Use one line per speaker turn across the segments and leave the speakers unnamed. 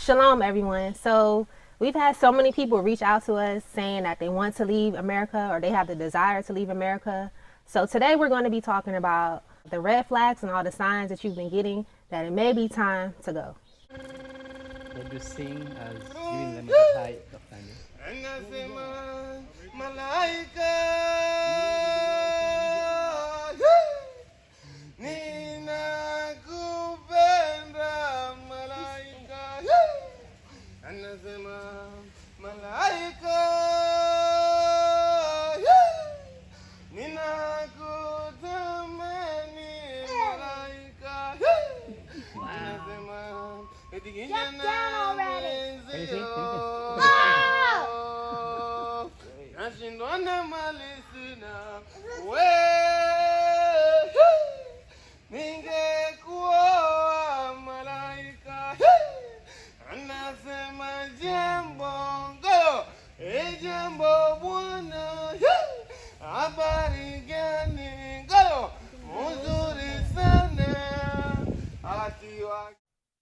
Shalom, everyone. So we've had so many people reach out to us saying that they want to leave America or they have the desire to leave America. So today we're going to be talking about the red flags and all the signs that you've been getting that it may be time to go.
What you sing as giving them a high of timing.
Anasema malaika ninakupenda malaika anasema malaika ninakutamani malaika anasema nashindwana malisina we ningekuoa malaika anasema jambo ngolo jambo bwana habari gani ngolo mzuri sana atiwa.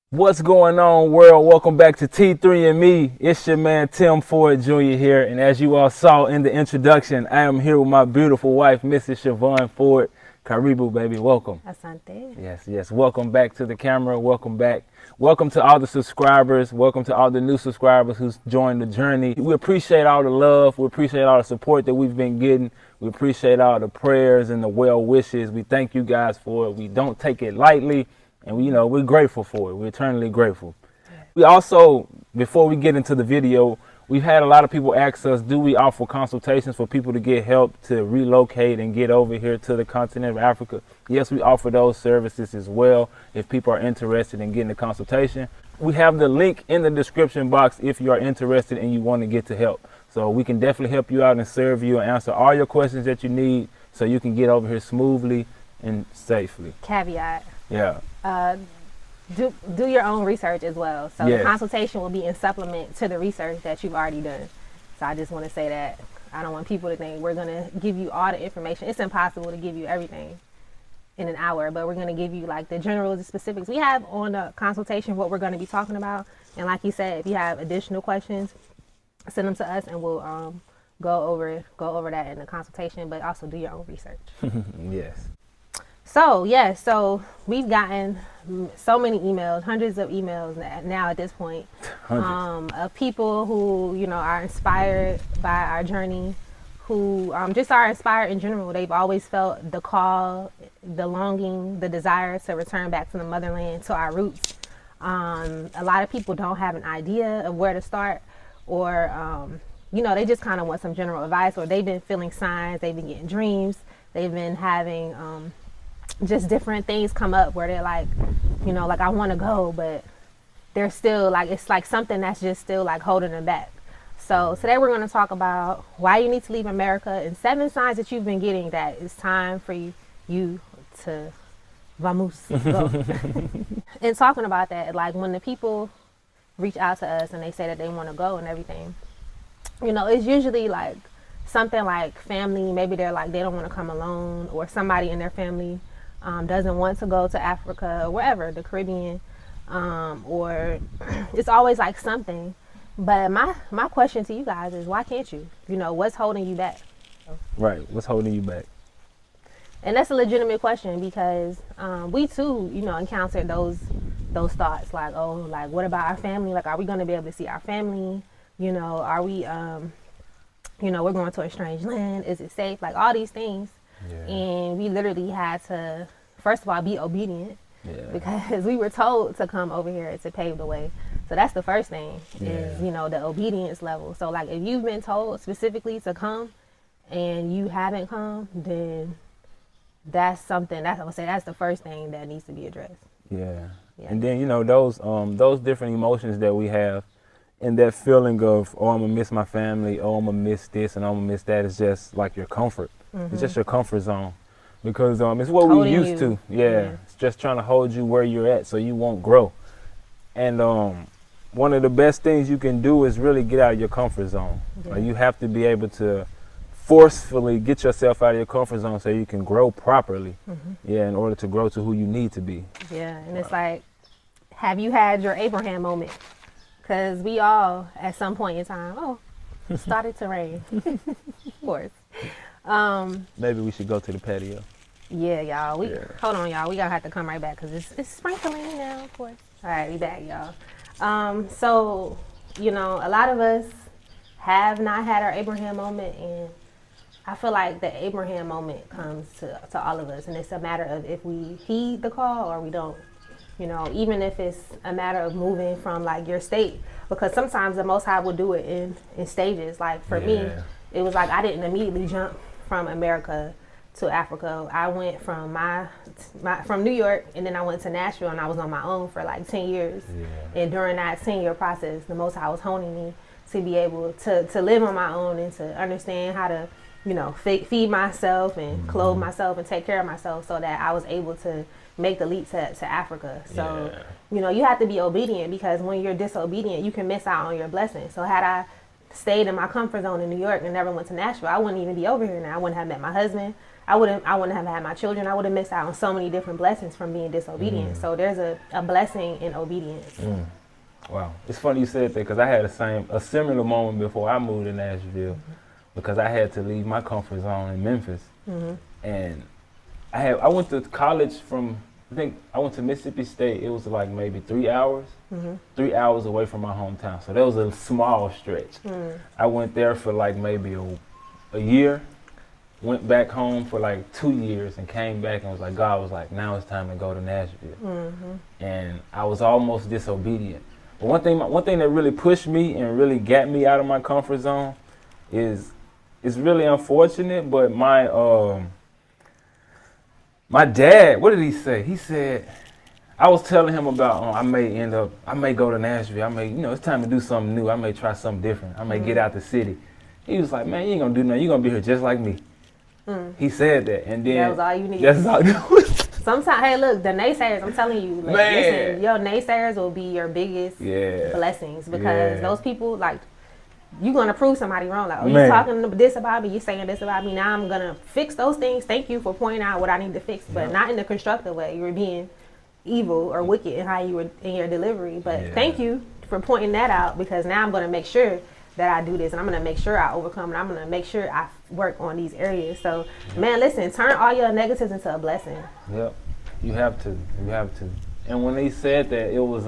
What's going on, world? Welcome back to T3 and Me. It's your man Tim Ford Jr. here, and as you all saw in the introduction, I am here with my beautiful wife, Mrs. Siobhan Ford. Karibu, baby, welcome.
Asante.
Yes, welcome back to the camera. Welcome back. Welcome to all the subscribers. Welcome to all the new subscribers who's joined the journey. We appreciate all the love. We appreciate all the support that we've been getting. We appreciate all the prayers and the well wishes. We thank you guys for it. We don't take it lightly. And we're grateful for it. We're eternally grateful. We also, before we get into the video, we've had a lot of people ask us, do we offer consultations for people to get help to relocate and get over here to the continent of Africa? Yes, we offer those services as well if people are interested in getting a consultation. We have the link in the description box if you are interested and you want to get to help. So we can definitely help you out and serve you and answer all your questions that you need so you can get over here smoothly and safely.
Caveat.
Yeah.
Do your own research as well. So
Yes.
The consultation will be in supplement to the research that you've already done. So I just want to say that I don't want people to think we're going to give you all the information. It's impossible to give you everything in an hour, but we're going to give you like the general specifics we have on the consultation, what we're going to be talking about. And like you said, if you have additional questions, send them to us and we'll go over that in the consultation, but also do your own research.
Yes.
So we've gotten so many emails, hundreds of emails now at this point, of people who, are inspired by our journey, who just are inspired in general. They've always felt the call, the longing, the desire to return back to the motherland, to our roots. A lot of people don't have an idea of where to start, or, they just kind of want some general advice, or they've been feeling signs, they've been getting dreams, they've been having just different things come up where they're like, like I want to go, but they're still like, it's like something that's just still like holding them back. So today we're going to talk about why you need to leave America and 7 signs that you've been getting that it's time for you to vamos, go. And talking about that, like when the people reach out to us and they say that they want to go and everything, it's usually like something like family. Maybe they're like, they don't want to come alone, or somebody in their family doesn't want to go to Africa or wherever, the Caribbean, or it's always like something. But my question to you guys is, why can't you? What's holding you back?
Right. What's holding you back?
And that's a legitimate question, because we too, encountered those thoughts, like, oh, like what about our family? Like, are we going to be able to see our family? Are we, we're going to a strange land. Is it safe? Like all these things. Yeah. And we literally had to, first of all, be obedient, because we were told to come over here to pave the way. So that's the first thing is, the obedience level. So like if you've been told specifically to come and you haven't come, then that's something I would say that's the first thing that needs to be addressed.
Yeah. And then, those different emotions that we have, and that feeling of, oh, I'm gonna miss my family, oh, I'm gonna miss this and I'm gonna miss that, is just like your comfort. Mm-hmm. It's just your comfort zone, because it's what we're used to. Yeah. It's just trying to hold you where you're at so you won't grow. And one of the best things you can do is really get out of your comfort zone. Yeah. You have to be able to forcefully get yourself out of your comfort zone so you can grow properly. Mm-hmm. Yeah, in order to grow to who you need to be.
Yeah, and it's like, have you had your Abraham moment? Because we all, at some point in time, started to rain. Of course.
Maybe we should go to the patio.
Yeah, y'all. Hold on, y'all. We gonna have to come right back because it's sprinkling now, of course. All right, we back, y'all. So, you know, a lot of us have not had our Abraham moment, and I feel like the Abraham moment comes to all of us, and it's a matter of if we heed the call or we don't. You know, even if it's a matter of moving from like your state, because sometimes the Most High will do it in stages. Like for me, it was like I didn't immediately jump from America to Africa. I went from from New York, and then I went to Nashville, and I was on my own for like 10 years. Yeah. And during that 10-year process, the Most High was honing me to be able to live on my own and to understand how to, you know, feed myself and clothe myself and take care of myself, so that I was able to make the leap to Africa. So, you know, you have to be obedient, because when you're disobedient, you can miss out on your blessing. So had I stayed in my comfort zone in New York and never went to Nashville, I wouldn't even be over here now. I wouldn't have met my husband. I wouldn't have had my children. I would have missed out on so many different blessings from being disobedient. So there's a blessing in obedience.
Wow. It's funny you said that, because I had a similar moment before I moved to Nashville, because I had to leave my comfort zone in Memphis. And I went to college I think I went to Mississippi State. It was like maybe 3 hours, 3 hours away from my hometown. So that was a small stretch. I went there for like maybe a year, went back home for like 2 years, and came back and was like, God was like, now it's time to go to Nashville. And I was almost disobedient. But one thing that really pushed me and really got me out of my comfort zone is, it's really unfortunate, but my dad, what did he say? He said, I was telling him about, I may go to Nashville. It's time to do something new. I may try something different. I may get out the city. He was like, man, you ain't gonna do nothing. You're gonna be here just like me. He said that. And then
that was all you needed.
That's all you needed.
Sometimes, hey, look, the naysayers, I'm telling you, like, listen, your naysayers will be your biggest blessings, because those people, like, you're going to prove somebody wrong. Like, you're talking this about me, you're saying this about me. Now I'm going to fix those things. Thank you for pointing out what I need to fix, but not in a constructive way. You were being evil or wicked in how you were in your delivery. But thank you for pointing that out, because now I'm going to make sure that I do this, and I'm going to make sure I overcome, and I'm going to make sure I work on these areas. So, man, listen, turn all your negatives into a blessing. Yep.
You have to. And when they said that, it was,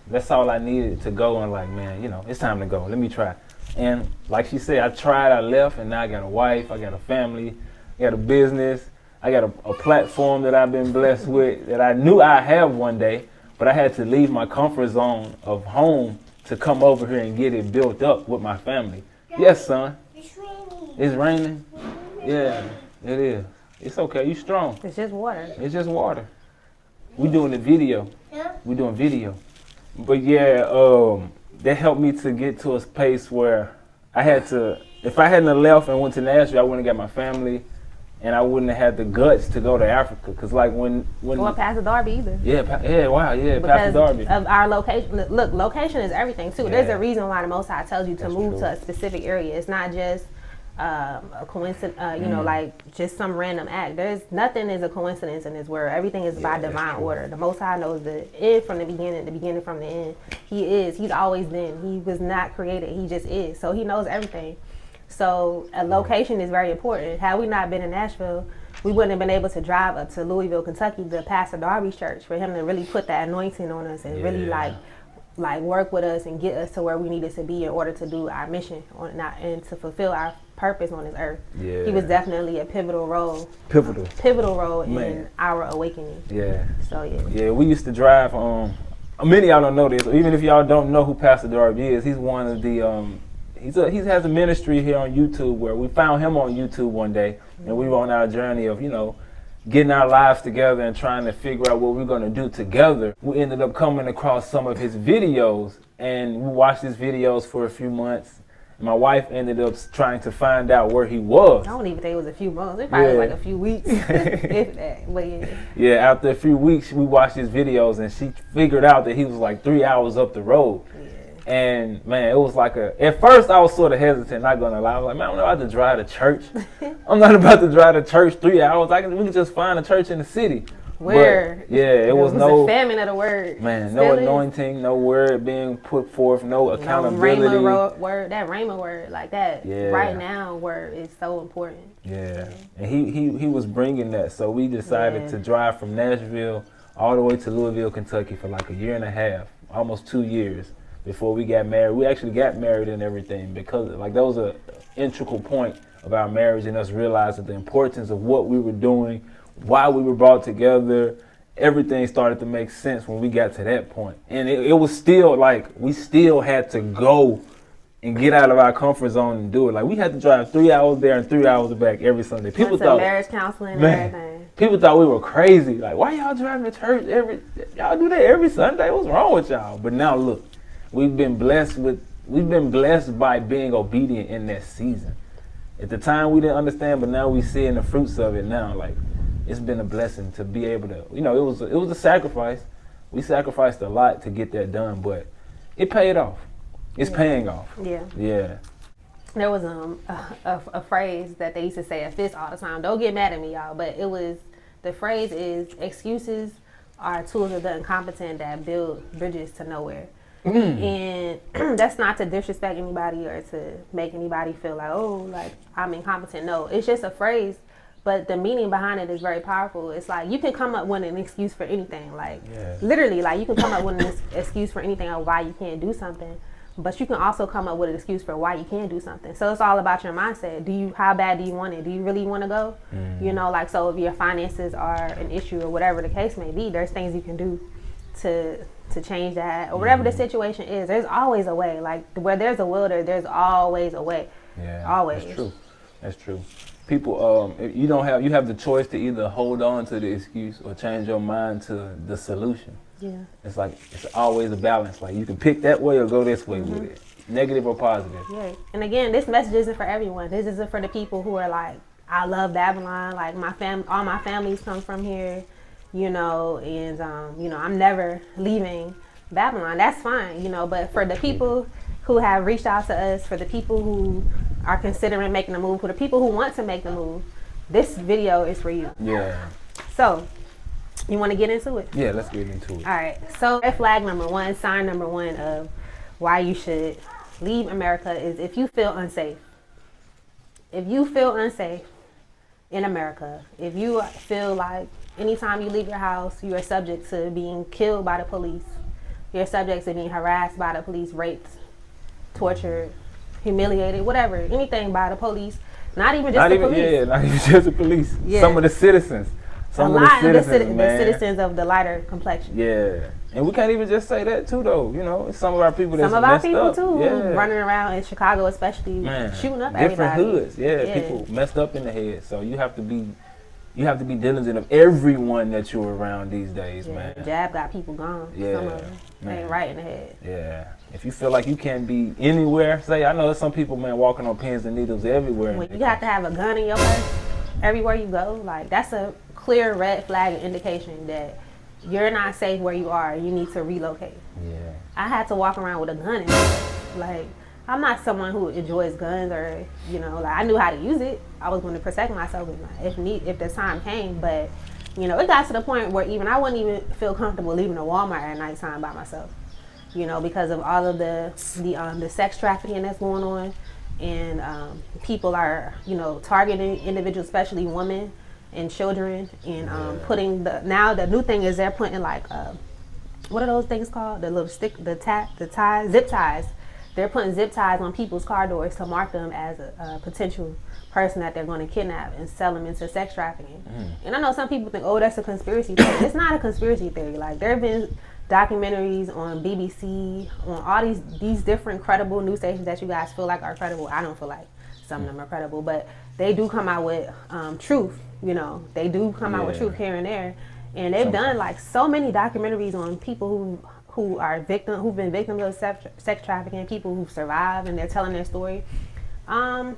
that's all I needed to go, and like, man, you know, it's time to go. Let me try. And like she said, I tried, I left, and now I got a wife, I got a family, I got a business, I got a platform that I've been blessed with that I knew I'd have one day, but I had to leave my comfort zone of home to come over here and get it built up with my family. Yes, son. It's raining. It's raining? Yeah, it is. It's okay, you strong.
It's just water.
It's just water. We doing the video. We doing video. But yeah, that helped me to get to a space where I had to, if I hadn't left and went to Nashville, I wouldn't have got my family, and I wouldn't have had the guts to go to Africa. Because like when
or Pastor Darby either.
Because Pastor Darby.
Of our location. Look, location is everything too. There's a reason why the Most High tells you to move to a specific area. It's not just a coincidence, like just some random act. There's nothing is a coincidence in this world. Everything is by divine order. The Most High knows the end from the beginning from the end. He's always been. He was not created. He just is. So he knows everything. So a location is very important. Had we not been in Nashville, we wouldn't have been able to drive up to Louisville, Kentucky, to Pastor Darby's church, for him to really put that anointing on us and really like work with us and get us to where we needed to be in order to do our mission and to fulfill our purpose on this earth. He was definitely a pivotal role in our awakening. So
we used to drive many of y'all don't know this, even if y'all don't know who Pastor Darby is, he's one of the he has a ministry here on YouTube where we found him on YouTube one day, and we were on our journey of getting our lives together and trying to figure out what we're going to do together. We ended up coming across some of his videos, and we watched his videos for a few months. My wife ended up trying to find out where he was.
I don't even think it was a few months. It probably was like a few weeks. If that. But
after a few weeks, we watched his videos, and she figured out that he was like 3 hours up the road. And man, it was like at first I was sort of hesitant, not gonna lie. I was like, man, I'm not about to drive to church. I'm not about to drive to church 3 hours. We can just find a church in the city.
where
it was
a
no
famine of the word.
man, no anointing, no word being put forth, no accountability.
No Rhema word, that Rhema word, like that right now word is so important.
Yeah, and he was bringing that, so we decided to drive from Nashville all the way to Louisville, Kentucky for like a year and a half, almost 2 years before we got married. We actually got married and everything because like that was a integral point of our marriage and us realizing the importance of what we were doing, why we were brought together. Everything started to make sense when we got to that point. And it was still like, we still had to go and get out of our comfort zone and do it. Like we had to drive 3 hours there and 3 hours back every Sunday. People thought
marriage counseling and everything.
People thought we were crazy. Like, why y'all driving to church y'all do that every Sunday? What's wrong with y'all? But now look, we've been blessed by being obedient in that season. At the time we didn't understand, but now we seeing the fruits of it now. Like, it's been a blessing to be able to, it was a sacrifice. We sacrificed a lot to get that done, but it paid off. It's paying off. Yeah.
There was a phrase that they used to say at Fist all the time. Don't get mad at me, y'all, but the phrase is, excuses are tools of the incompetent that build bridges to nowhere. And that's not to disrespect anybody or to make anybody feel like, oh, like I'm incompetent. No, it's just a phrase, but the meaning behind it is very powerful. It's like you can come up with an excuse for anything. Like literally, like you can come up with an excuse for anything of why you can't do something, but you can also come up with an excuse for why you can do something. So it's all about your mindset. How bad do you want it? Do you really want to go? Like, so if your finances are an issue or whatever the case may be, there's things you can do to change that, or whatever the situation is. There's always a way. Like where there's a will, there's always a way. Yeah, always.
That's true. People, you have the choice to either hold on to the excuse or change your mind to the solution. Yeah, it's like it's always a balance. Like you can pick that way or go this way with it, negative or positive.
Yeah, and again, this message isn't for everyone. This isn't for the people who are like, I love Babylon. Like all my families come from here. And I'm never leaving Babylon. That's fine, but for the people who have reached out to us, for the people who are considering making the move, for the people who want to make the move, this video is for you. Yeah. So, you want to get into it?
Yeah, let's get into it.
All right. So, red flag number one, sign number one of why you should leave America is if you feel unsafe. If you feel unsafe in America, if you feel like anytime you leave your house, you are subject to being killed by the police. You're subject to being harassed by the police, raped, tortured, humiliated, whatever, anything by the police. Not even just the police.
Yeah, not even just the police. Yeah. Some of the citizens.
The citizens of the lighter complexion.
Yeah. And we can't even just say that too, though. Some of our people that's messed up.
Too, running around in Chicago, especially shooting up everybody.
Different hoods, people messed up in the head. So you have to be diligent of everyone that you're around these days, man.
Jab got people gone. Yeah, some of them ain't right in the head.
Yeah. If you feel like you can't be anywhere, I know there's some people, man, walking on pins and needles everywhere.
When you have to have a gun in your purse everywhere you go, like that's a clear red flag and indication that you're not safe where you are. You need to relocate. Yeah. I had to walk around with a gun in my purse. Like, I'm not someone who enjoys guns or, I knew how to use it. I was going to protect myself if the time came. But, it got to the point where I wouldn't even feel comfortable leaving a Walmart at nighttime by myself, because of all of the sex trafficking that's going on. And people are, targeting individuals, especially women and children. And now the new thing is they're putting what are those things called? The little zip ties. They're putting zip ties on people's car doors to mark them as a potential person that they're going to kidnap and sell them into sex trafficking. And I know some people think, oh, that's a conspiracy theory. It's not a conspiracy theory. Like, there have been documentaries on BBC, on all these different credible news stations that you guys feel like are credible. I don't feel like some of them are credible, but they do come out with truth. They do come out with truth here and there. And they've done so many documentaries on people who've been victims of sex trafficking, people who've survived, and they're telling their story. And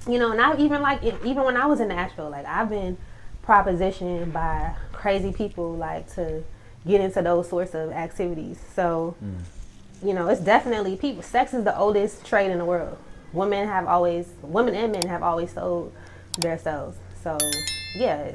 even when I was in Nashville, I've been propositioned by crazy people to get into those sorts of activities. So, it's definitely people. Sex is the oldest trade in the world. Women and men have always sold themselves. So, yeah.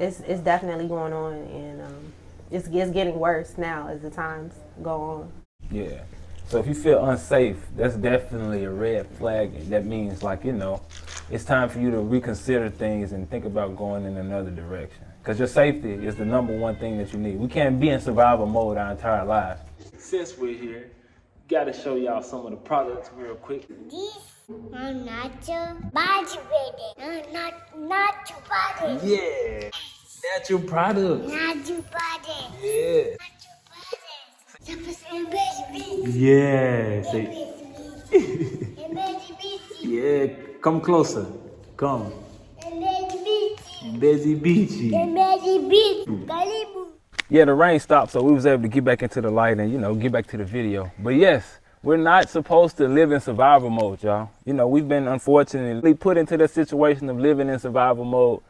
it's definitely going on, and it's getting worse now as the times go on.
Yeah. So if you feel unsafe, that's definitely a red flag. That means, like, you know, it's time for you to reconsider things and think about going in another direction. Because your safety is the number one thing that you need. We can't be in survival mode our entire lives. Since we're here, got to show y'all some of the products real quick.
This are natural body ready. Natural body.
Yeah, natural product.
Natural body.
Yeah.
Natural body.
Yeah.
Yeah.
Come closer. Come. Busy beachy. Yeah, the rain stopped, so we was able to get back into the light and, you know, get back to the video. But yes, we're not supposed to live in survival mode, y'all. You know, we've been unfortunately put into the situation of living in survival mode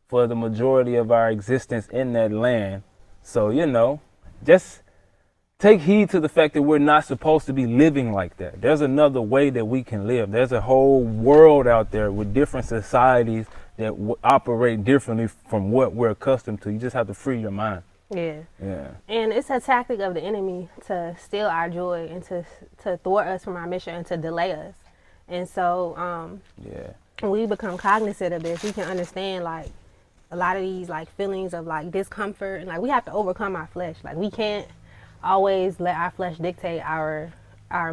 for the majority of our existence in that land. So, you know, just take heed to the fact that we're not supposed to be living like that. There's another way that we can live. There's a whole world out there with different societies that operate differently from what we're accustomed to. You just have to free your mind.
Yeah.
Yeah.
And it's a tactic of the enemy to steal our joy and to thwart us from our mission and to delay us. And so when we become cognizant of this, we can understand, like, a lot of these, like, feelings of, like, discomfort, and, like, we have to overcome our flesh. Like, we can't always let our flesh dictate our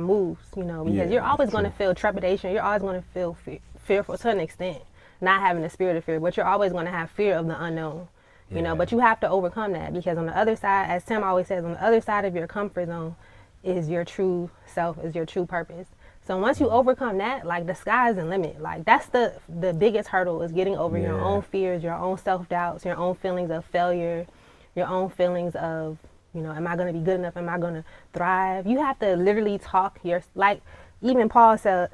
moves, you know, because you're always going to feel trepidation. You're always going to feel fearful to an extent, not having the spirit of fear, but you're always going to have fear of the unknown. You know, but you have to overcome that, because on the other side, as Tim always says, on the other side of your comfort zone is your true self, is your true purpose. So once you overcome that, like, the sky's the limit. Like, that's the biggest hurdle, is getting over your own fears, your own self-doubts, your own feelings of failure, your own feelings of, you know, am I going to be good enough? Am I going to thrive? You have to literally talk like, even Paul says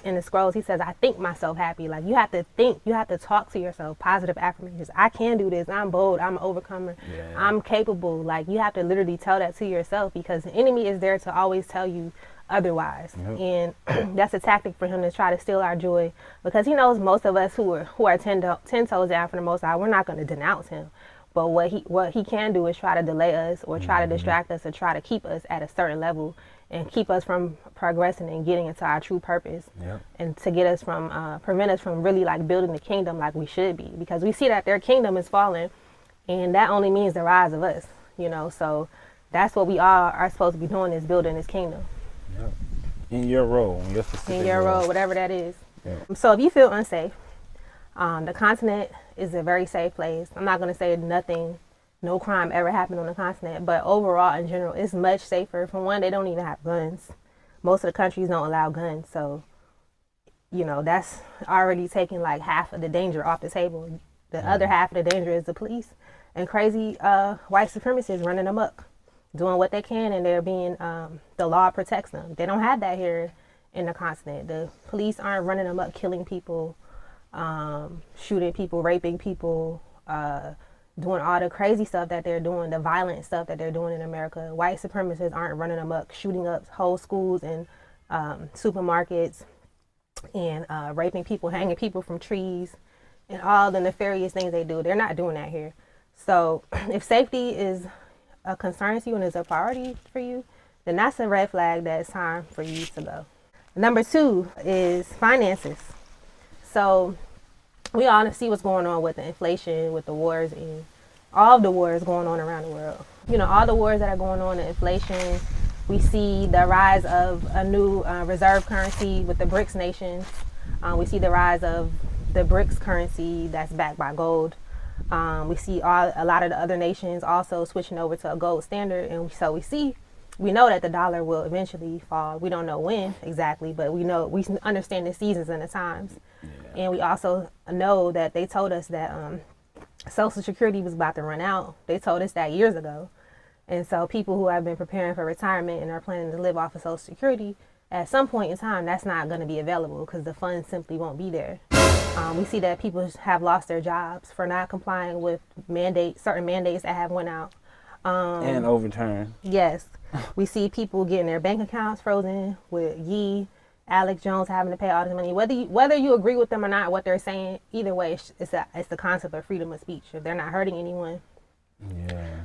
in the scrolls, he says, I think myself happy. Like, you have to think, you have to talk to yourself, positive affirmations. I can do this. I'm bold. I'm an overcomer. I'm capable. Like, you have to literally tell that to yourself, because the enemy is there to always tell you otherwise. And that's a tactic for him to try to steal our joy, because he knows most of us who are 10 toes down for the Most High, we're not going to denounce him. But what he can do is try to delay us, or try to distract us, or try to keep us at a certain level and keep us from progressing and getting into our true purpose, and to get us from prevent us from really, like, building the kingdom like we should be, because we see that their kingdom is falling, and that only means the rise of us, you know. So that's what we all are supposed to be doing, is building this kingdom.
In your role, in your
role, whatever that is. So if you feel unsafe, the continent is a very safe place. I'm not going to say no crime ever happened on the continent, but overall, in general, it's much safer. For one, they don't even have guns. Most of the countries don't allow guns, so, you know, that's already taking, like, half of the danger off the table. The other half of the danger is the police and crazy white supremacists running amok, doing what they can, and they're being the law protects them. They don't have that here in the continent. The police aren't running amok, killing people, shooting people, raping people, doing all the crazy stuff that they're doing, the violent stuff that they're doing in America. White supremacists aren't running amok, shooting up whole schools and supermarkets, and raping people, hanging people from trees, and all the nefarious things they do. They're not doing that here. So if safety is a concern to you and is a priority for you, then that's a red flag that it's time for you to go. Number 2 is finances. So we all see what's going on with the inflation, with the wars, and all of the wars going on around the world. You know, all the wars that are going on, the inflation. We see the rise of a new reserve currency with the BRICS nations. We see the rise of the BRICS currency that's backed by gold. We see a lot of the other nations also switching over to a gold standard. And so we know that the dollar will eventually fall. We don't know when exactly, but we understand the seasons and the times. And we also know that they told us that Social Security was about to run out. They told us that years ago. And so people who have been preparing for retirement and are planning to live off of Social Security, at some point in time, that's not going to be available, because the funds simply won't be there. We see that people have lost their jobs for not complying with certain mandates that have went out.
And overturned.
Yes. We see people getting their bank accounts frozen with ye Alex Jones having to pay all this money. Whether you agree with them or not, what they're saying, either way, it's the concept of freedom of speech. If they're not hurting anyone,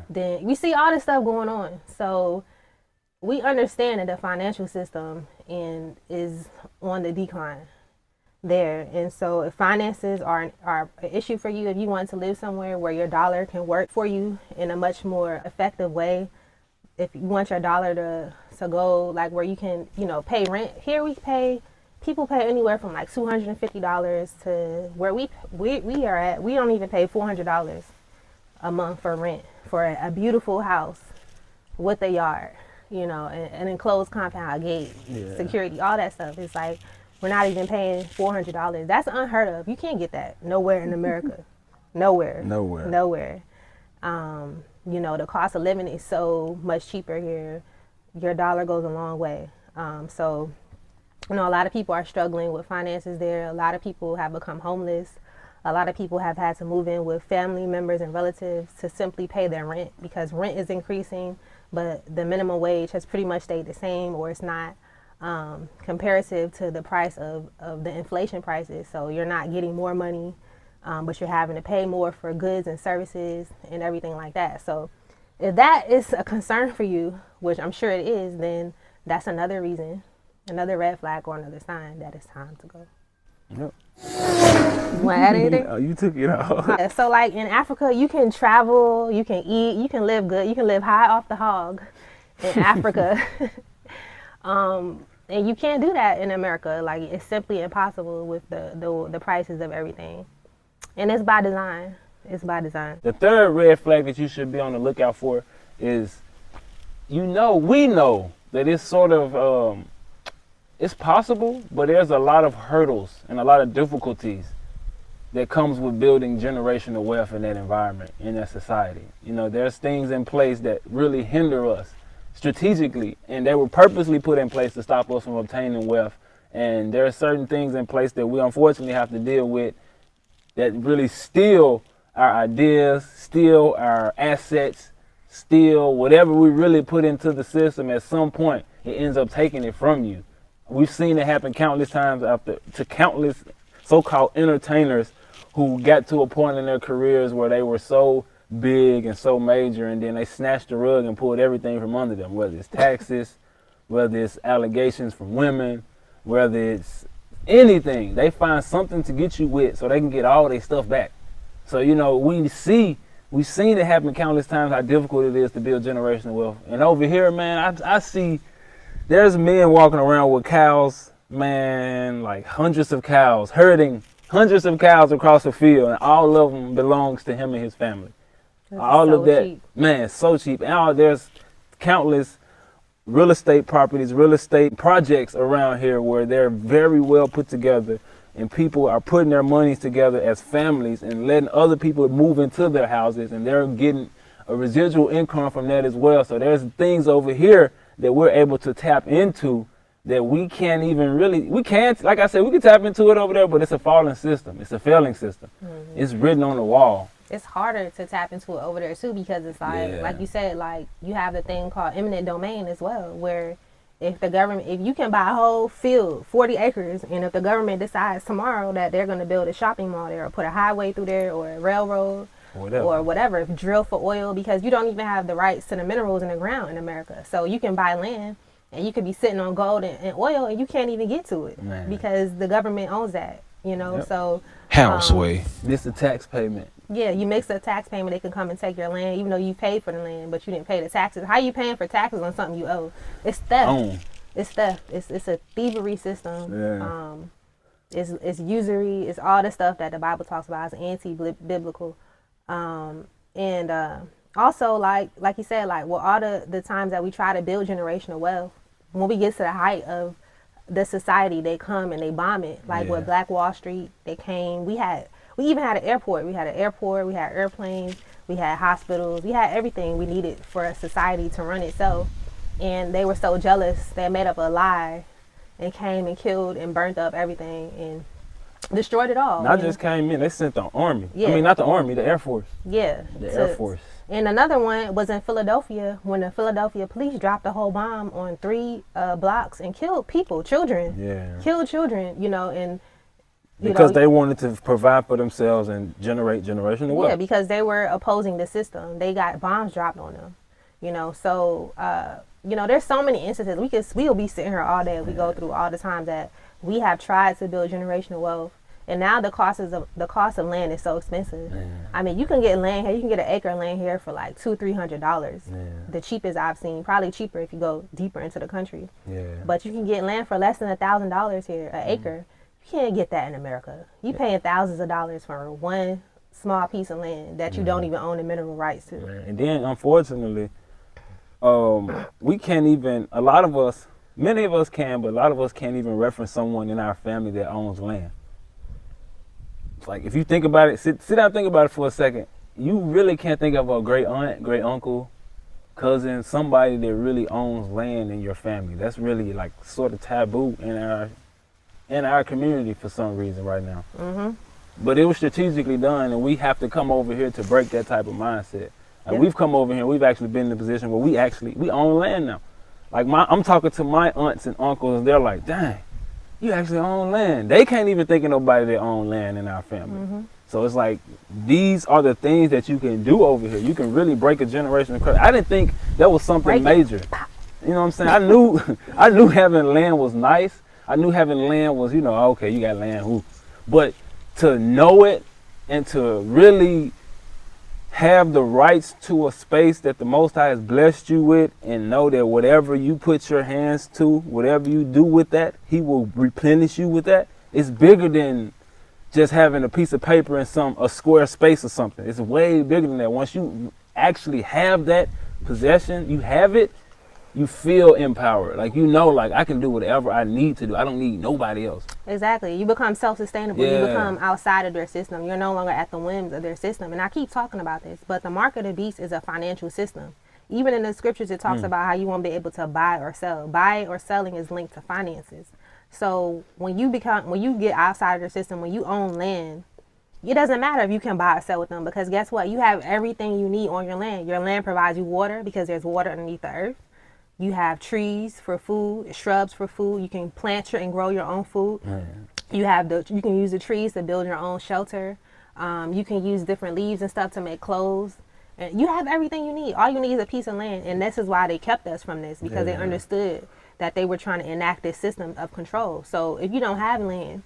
then we see all this stuff going on. So we understand that the financial system is on the decline there. And so if finances are an issue for you, if you want to live somewhere where your dollar can work for you in a much more effective way, if you want your dollar to go like where you can, pay rent, here people pay anywhere from like $250 to where we are at. We don't even pay $400 a month for rent for a beautiful house with a yard, an enclosed compound, a gate, security, all that stuff. It's like we're not even paying $400. That's unheard of. You can't get that nowhere in America. Nowhere. The cost of living is so much cheaper here. Your dollar goes a long way. So a lot of people are struggling with finances there. A lot of people have become homeless. A lot of people have had to move in with family members and relatives to simply pay their rent because rent is increasing, but the minimum wage has pretty much stayed the same, or it's not comparative to the price of the inflation prices. So you're not getting more money, but you're having to pay more for goods and services and everything like that. So if that is a concern for you, which I'm sure it is, then that's another reason, another red flag or another sign that it's time to go.
Yep.
You want to add anything?
Oh, you took it all.
Yeah, so like in Africa, you can travel, you can eat, you can live good, you can live high off the hog in Africa. And you can't do that in America. Like, it's simply impossible with the prices of everything. And it's by design. It's by design.
The third red flag that you should be on the lookout for is, we know that it's sort of, it's possible, but there's a lot of hurdles and a lot of difficulties that comes with building generational wealth in that environment, in that society. There's things in place that really hinder us strategically, and they were purposely put in place to stop us from obtaining wealth. And there are certain things in place that we unfortunately have to deal with that really steal our ideas, steal our assets, steal whatever we really put into the system. At some point, it ends up taking it from you. We've seen it happen countless times to countless so-called entertainers who got to a point in their careers where they were so big and so major, and then they snatched the rug and pulled everything from under them, whether it's taxes, whether it's allegations from women, whether it's anything. They find something to get you with so they can get all their stuff back. So, we've seen it happen countless times how difficult it is to build generational wealth. And over here, man, I see there's men walking around with cows, man, like hundreds of cows, herding hundreds of cows across the field, and all of them belongs to him and his family. All of that, cheap. Man, so cheap. And there's countless real estate properties, real estate projects around here where they're very well put together, and people are putting their monies together as families and letting other people move into their houses, and they're getting a residual income from that as well. So there's things over here that we're able to tap into that we can't even like I said, we can tap into it over there, but it's a falling system. It's a failing system. Mm-hmm. It's written on the wall.
It's harder to tap into it over there too, because it's like you said, like you have the thing called eminent domain as well, where if you can buy a whole field, 40 acres, and if the government decides tomorrow that they're going to build a shopping mall there or put a highway through there or a railroad or whatever, drill for oil, because you don't even have the rights to the minerals in the ground in America. So you can buy land and you could be sitting on gold and oil and you can't even get to it, man, because the government owns that, so.
Houseway. This is a tax payment.
Yeah, you make a tax payment, they can come and take your land, even though you paid for the land, but you didn't pay the taxes. How are you paying for taxes on something you owe? It's theft. It's theft. It's a thievery system. Yeah. It's usury. It's all the stuff that the Bible talks about. It's anti-biblical. And also, like you said, like all the times that we try to build generational wealth, when we get to the height of the society, they come and they bomb it. Like with Black Wall Street, they came. We even had an airport. We had airplanes, we had hospitals, we had everything we needed for a society to run itself. And they were so jealous, they made up a lie and came and killed and burnt up everything and destroyed it all.
Not just came in, they sent the army. Yeah. I mean, not the army, the Air Force.
Yeah.
The Air Force.
And another one was in Philadelphia when the Philadelphia police dropped a whole bomb on 3 blocks and killed people, children.
Yeah.
Killed children, you know, and
Because they wanted to provide for themselves and generate generational wealth.
Yeah, because they were opposing the system. They got bombs dropped on them, you know. So, you know, there's so many instances. We'll be sitting here all day. We go through all the times that we have tried to build generational wealth, and now the cost of land is so expensive. I mean, you can get land here. You can get an acre of land here for like $200-300. The cheapest I've seen, probably cheaper if you go deeper into the country. But you can get land for less than $1,000 here, an acre. You can't get that in America. You paying thousands of dollars for one small piece of land that you don't even own the mineral rights to.
And then, unfortunately, we can't even, many of us can, but a lot of us can't even reference someone in our family that owns land. It's like, if you think about it, sit down and think about it for a second. You really can't think of a great aunt, great uncle, cousin, somebody that really owns land in your family. That's really like sort of taboo in our community for some reason right now. But it was strategically done, and we have to come over here to break that type of mindset. Like we've come over here, we've actually been in a position where we own land now. Like I'm talking to my aunts and uncles, and they're like, dang, you actually own land. They can't even think of nobody that own land in our family. So it's like, these are the things that you can do over here. You can really break a generational curse. I didn't think that was something major. You know what I'm saying? I knew having land was nice. I knew having land was, you know, okay, you got land, but to know it and to really have the rights to a space that the Most High has blessed you with, and know that whatever you put your hands to, whatever you do with that, He will replenish you with that. It's bigger than just having a piece of paper in a square space or something. It's way bigger than that. Once you actually have that possession, you have it, you feel empowered. Like, you know, like, I can do whatever I need to do. I don't need nobody else.
Exactly. You become self-sustainable. You become outside of their system. You're no longer at the whims of their system. And I keep talking about this, but the mark of the beast is a financial system. Even in the scriptures, it talks about how you won't be able to buy or sell. Buy or selling is linked to finances. So when you get outside of their system, when you own land, it doesn't matter if you can buy or sell with them, because guess what? You have everything you need on your land. Your land provides you water because there's water underneath the earth. You have trees for food, shrubs for food. You can plant and grow your own food. You can use the trees to build your own shelter. You can use different leaves and stuff to make clothes. And you have everything you need. All you need is a piece of land. And this is why they kept us from this, because they understood that they were trying to enact this system of control. So if you don't have land,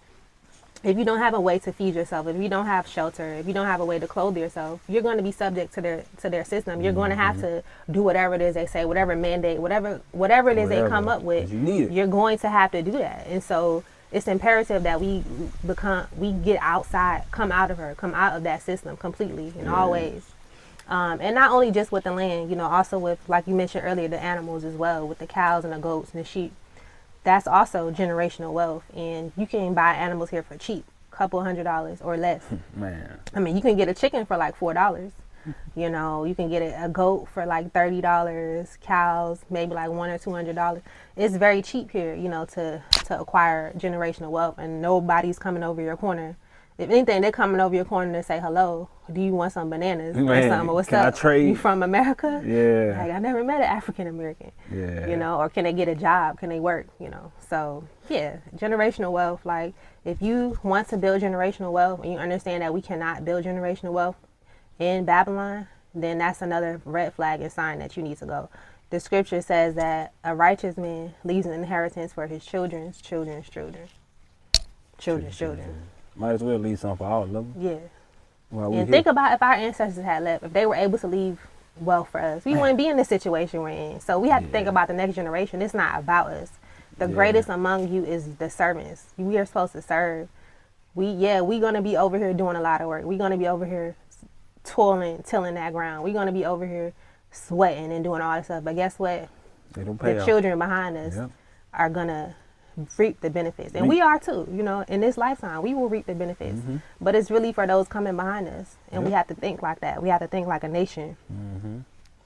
if you don't have a way to feed yourself, if you don't have shelter, if you don't have a way to clothe yourself, you're going to be subject to their system. You're going to have to do whatever it is they say, whatever mandate, whatever it is they come up with. You're going to have to do that. And so it's imperative that we get outside, come out of that system completely in all ways. And not only just with the land, you know, also with, like you mentioned earlier, the animals as well, with the cows and the goats and the sheep. That's also generational wealth, and you can buy animals here for cheap, couple $100s or less.
Man,
I mean, you can get a chicken for like $4. You know, you can get a goat for like $30, cows maybe like $100 or $200. It's very cheap here, you know, to acquire generational wealth, and nobody's coming over your corner. If anything, they're coming over your corner to say hello. Do you want some bananas or something? What's
can
up?
I trade?
You from America?
Yeah.
Like, I never met an African American.
Yeah.
You know, or can they get a job? Can they work? You know. So yeah, generational wealth. Like, if you want to build generational wealth and you understand that we cannot build generational wealth in Babylon, then that's another red flag and sign that you need to go. The scripture says that a righteous man leaves an inheritance for his children's children's children. Children's children.
Might as well leave something for all of them.
Yeah.
Well,
and think about if our ancestors had left, if they were able to leave wealth for us, we wouldn't be in the situation we're in. So we have to think about the next generation. It's not about us. The greatest among you is the servants. We are supposed to serve. We're going to be over here doing a lot of work. We're going to be over here toiling, tilling that ground. We're going to be over here sweating and doing all this stuff. But guess what?
They don't pay
the
off.
Children behind us are going to reap the benefits, and we are too. You know, in this lifetime we will reap the benefits, but it's really for those coming behind us, and we have to think like that. We have to think like a nation.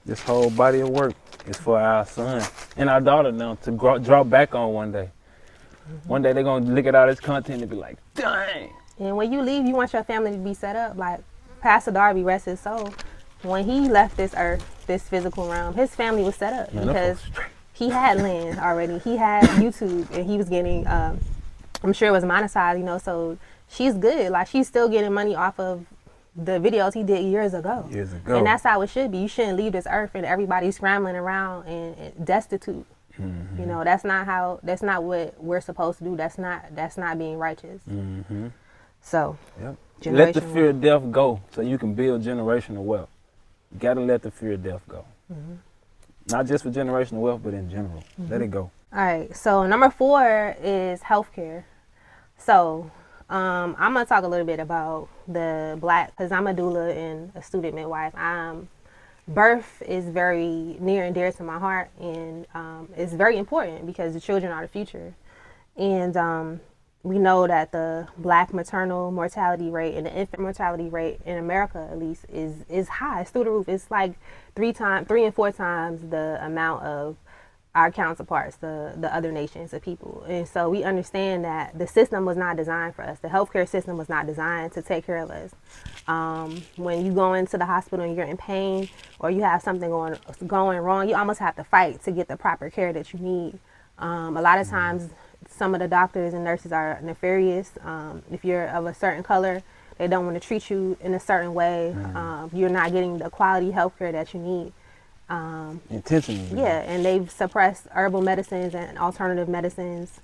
This whole body of work is for our son and our daughter now to draw back on one day. One day they're gonna look at all this content and be like, dang.
And when you leave, you want your family to be set up. Like Pastor Darby, rest his soul, when he left this earth, this physical realm, his family was set up
Man,
because he had land already. He had YouTube, and he was getting, I'm sure it was monetized, you know, so she's good. Like, she's still getting money off of the videos he did years ago. And that's how it should be. You shouldn't leave this earth and everybody's scrambling around and destitute.
Mm-hmm.
You know, that's not what we're supposed to do. That's not being righteous.
Mm-hmm.
So,
Yep. Let the fear of death go so you can build generational wealth. You got to let the fear of death go. Mm-hmm. Not just for generational wealth, but in general. Mm-hmm. Let it go.
All right. So number 4 is healthcare. So I'm going to talk a little bit about the Black, because I'm a doula and a student midwife. Birth is very near and dear to my heart, and it's very important because the children are the future. And we know that the Black maternal mortality rate and the infant mortality rate in America, at least, is high. It's through the roof. It's like 3 and 4 times the amount of our counterparts, the other nations of people. And so we understand that the system was not designed for us. The healthcare system was not designed to take care of us. When you go into the hospital and you're in pain or you have something going wrong, you almost have to fight to get the proper care that you need. A lot of times, some of the doctors and nurses are nefarious. If you're of a certain color, they don't want to treat you in a certain way. You're not getting the quality healthcare that you need.
Intentionally.
Yeah, and they've suppressed herbal medicines and alternative medicines.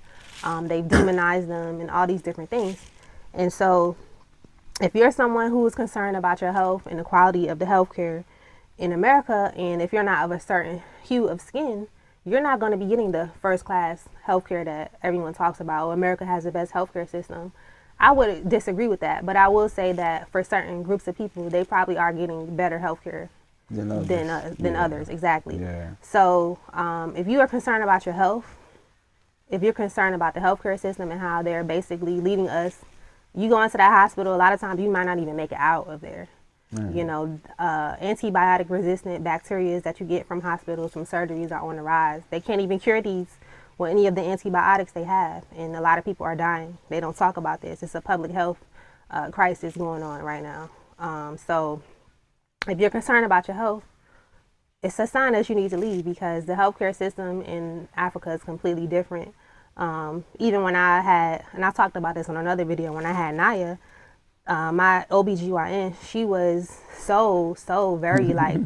They've demonized them and all these different things. And so if you're someone who is concerned about your health and the quality of the healthcare in America, and if you're not of a certain hue of skin, you're not going to be getting the first class healthcare that everyone talks about. Oh, America has the best healthcare system. I would disagree with that, but I will say that for certain groups of people, they probably are getting better healthcare than others. Exactly.
Yeah.
So if you are concerned about your health, if you're concerned about the healthcare system and how they're basically leading us, you go into that hospital, a lot of times you might not even make it out of there. You know, antibiotic resistant bacteria that you get from hospitals, from surgeries, are on the rise. They can't even cure these with any of the antibiotics they have, and a lot of people are dying. They don't talk about this. It's a public health crisis going on right now. So if you're concerned about your health, it's a sign that you need to leave, because the healthcare system in Africa is completely different. Even when I had, and I talked about this on another video, when I had Naya, my OBGYN, she was so very like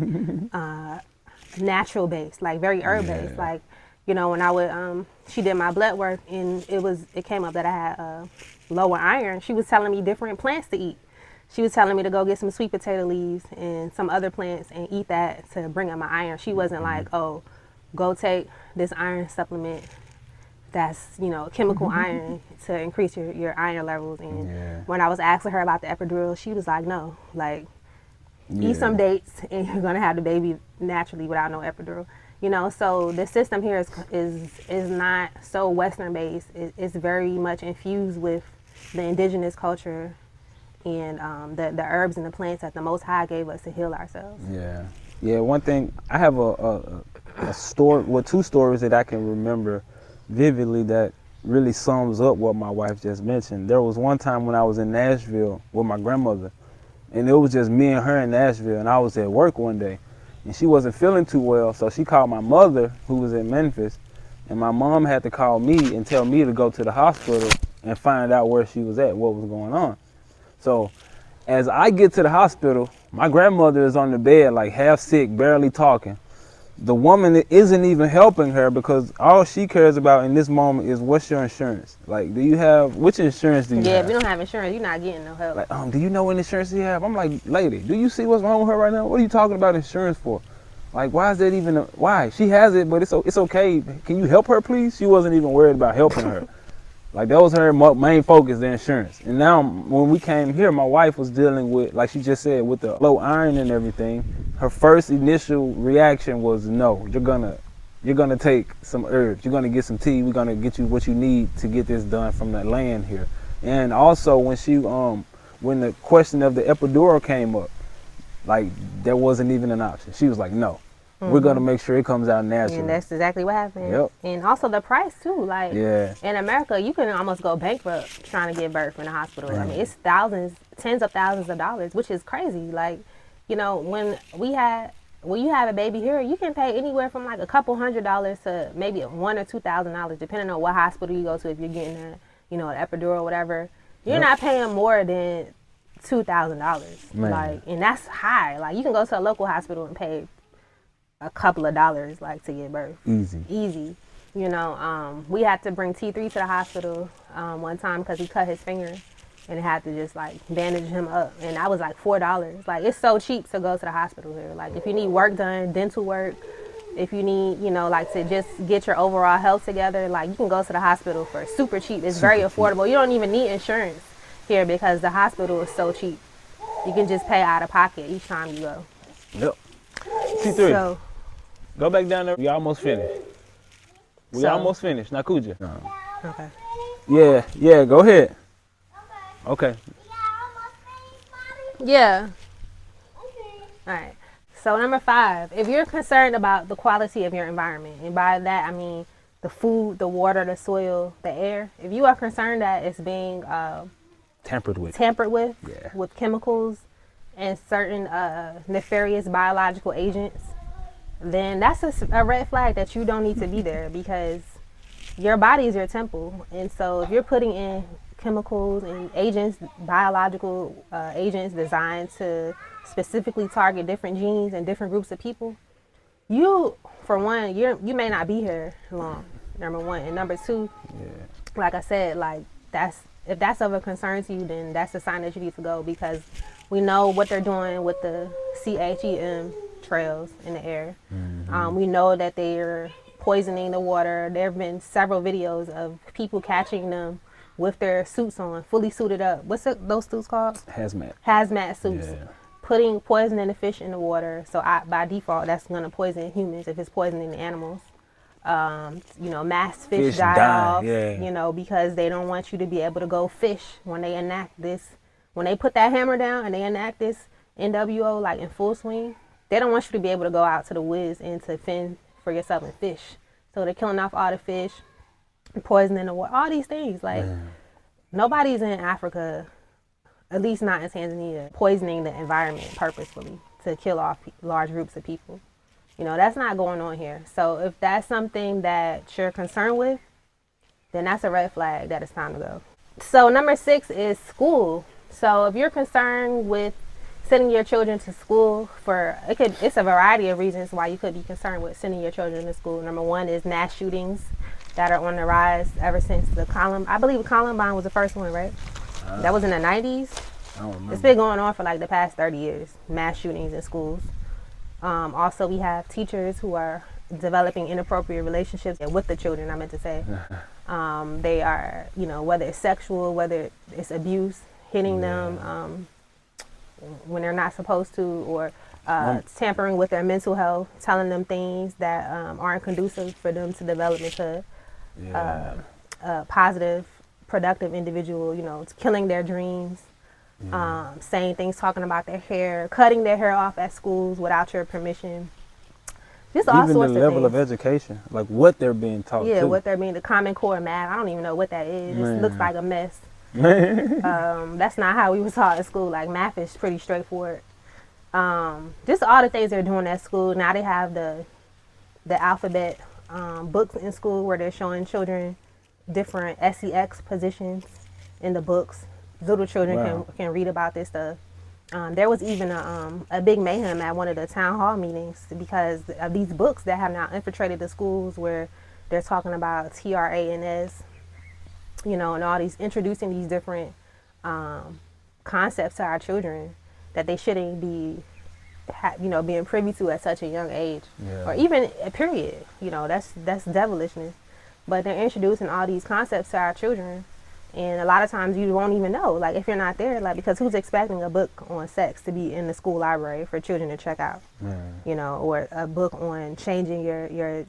natural based, like very herb based. Like, you know, when I would, she did my blood work and it came up that I had lower iron. She was telling me different plants to eat. She was telling me to go get some sweet potato leaves and some other plants and eat that to bring up my iron. She wasn't like, oh, go take this iron supplement that's, you know, chemical iron to increase your iron levels. And when I was asking her about the epidural, she was like, no, like, eat some dates and you're going to have the baby naturally without no epidural. You know, so the system here is not so Western based. It's very much infused with the indigenous culture and the herbs and the plants that the Most High gave us to heal ourselves.
Yeah. One thing, I have a story, well, 2 stories that I can remember vividly that really sums up what my wife just mentioned. There was one time when I was in Nashville with my grandmother, and it was just me and her in Nashville, and I was at work one day, and she wasn't feeling too well, so she called my mother, who was in Memphis, and my mom had to call me and tell me to go to the hospital and find out where she was at, what was going on. So as I get to the hospital, my grandmother is on the bed, like half sick, barely talking. The woman isn't even helping her because all she cares about in this moment is, what's your insurance? Like, which insurance do you have?
Yeah, if you don't have insurance, you're not getting no help.
Like, do you know what insurance you have? I'm like, lady, do you see what's wrong with her right now? What are you talking about insurance for? Like, why is that even, why? She has it, but it's okay. Can you help her, please? She wasn't even worried about helping her. Like, that was her main focus, the insurance. And now, when we came here, my wife was dealing with, like she just said, with the low iron and everything. Her first initial reaction was, no, you're gonna take some herbs. You're gonna get some tea. We're gonna get you what you need to get this done from the land here. And also, when the question of the epidural came up, like, there wasn't even an option. She was like, no. We're going to make sure it comes out naturally.
And that's exactly what happened.
Yep.
And also the price, too. Like, in America, you can almost go bankrupt trying to give birth in a hospital. I mean, it's thousands, tens of thousands of dollars, which is crazy. Like, you know, when you have a baby here, you can pay anywhere from like a couple $100s to maybe $1,000 or $2,000, depending on what hospital you go to. If you're getting a, you know, an epidural or whatever, you're not paying more than $2,000. Like, and that's high. Like, you can go to a local hospital and pay a couple of dollars, like, to give birth. Easy. You know, we had to bring T3 to the hospital one time because he cut his finger. And had to just like bandage him up, and that was like $4. Like, it's so cheap to go to the hospital here. Like, if you need work done, dental work, if you need, you know, like to just get your overall health together, like you can go to the hospital for super cheap. It's very affordable. You don't even need insurance here because the hospital is so cheap. You can just pay out of pocket each time you go.
Yep. T3. So, go back down there. We almost finished. Almost finished. Now, Kuja. No.
Okay.
Yeah. Go ahead. Okay.
Yeah. Okay. All right. So number 5, if you're concerned about the quality of your environment, and by that I mean the food, the water, the soil, the air, if you are concerned that it's being tampered with with chemicals and certain nefarious biological agents, then that's a red flag that you don't need to be there, because your body is your temple. And so if you're putting in chemicals and agents, biological agents designed to specifically target different genes and different groups of people, you, for one, you may not be here long, number one. And number 2, like I said, like if that's of a concern to you, then that's a sign that you need to go, because we know what they're doing with the CHEM trails in the air. We know that they're poisoning the water. There have been several videos of people catching them with their suits on, fully suited up. What's those suits called? Hazmat suits. Yeah. Putting poison in the fish in the water. So by default, that's going to poison humans if it's poisoning the animals. You know, mass fish die off, you know, because they don't want you to be able to go fish when they enact this. When they put that hammer down and they enact this NWO like in full swing, they don't want you to be able to go out to the woods and to fend for yourself and fish. So they're killing off all the fish, poisoning the water, all these things. Like, nobody's in Africa, at least not in Tanzania, poisoning the environment purposefully to kill off large groups of people. You know, that's not going on here. So if that's something that you're concerned with, then that's a red flag that it's time to go. So number 6 is school. So if you're concerned with sending your children to school it's a variety of reasons why you could be concerned with sending your children to school. Number 1 is mass shootings that are on the rise ever since I believe Columbine was the first one, right? That was in the 90s.
I don't remember.
It's been going on for like the past 30 years, mass shootings in schools. Also, we have teachers who are developing inappropriate relationships with the children, I meant to say. They are, you know, whether it's sexual, whether it's abuse, hitting them when they're not supposed to, or tampering with their mental health, telling them things that aren't conducive for them to develop into a positive, productive individual, you know, killing their dreams. Saying things, talking about their hair, cutting their hair off at schools without your permission. Just all sorts of things.
Even the level of education, like what they're being taught.
Yeah, what they're being, the Common Core math. I don't even know what that is. It looks like a mess. That's not how we were taught at school. Like, math is pretty straightforward. Just all the things they're doing at school. Now they have the alphabet books in school where they're showing children different SEX positions in the books. Little children can read about this stuff. There was even a big mayhem at one of the town hall meetings because of these books that have now infiltrated the schools, where they're talking about TRANS, you know, and all these, introducing these different concepts to our children that they shouldn't be, you know, being privy to at such a young age, or even a period. You know, that's devilishness. But they're introducing all these concepts to our children. And a lot of times you won't even know, like, if you're not there, like, because who's expecting a book on sex to be in the school library for children to check out, you know, or a book on changing your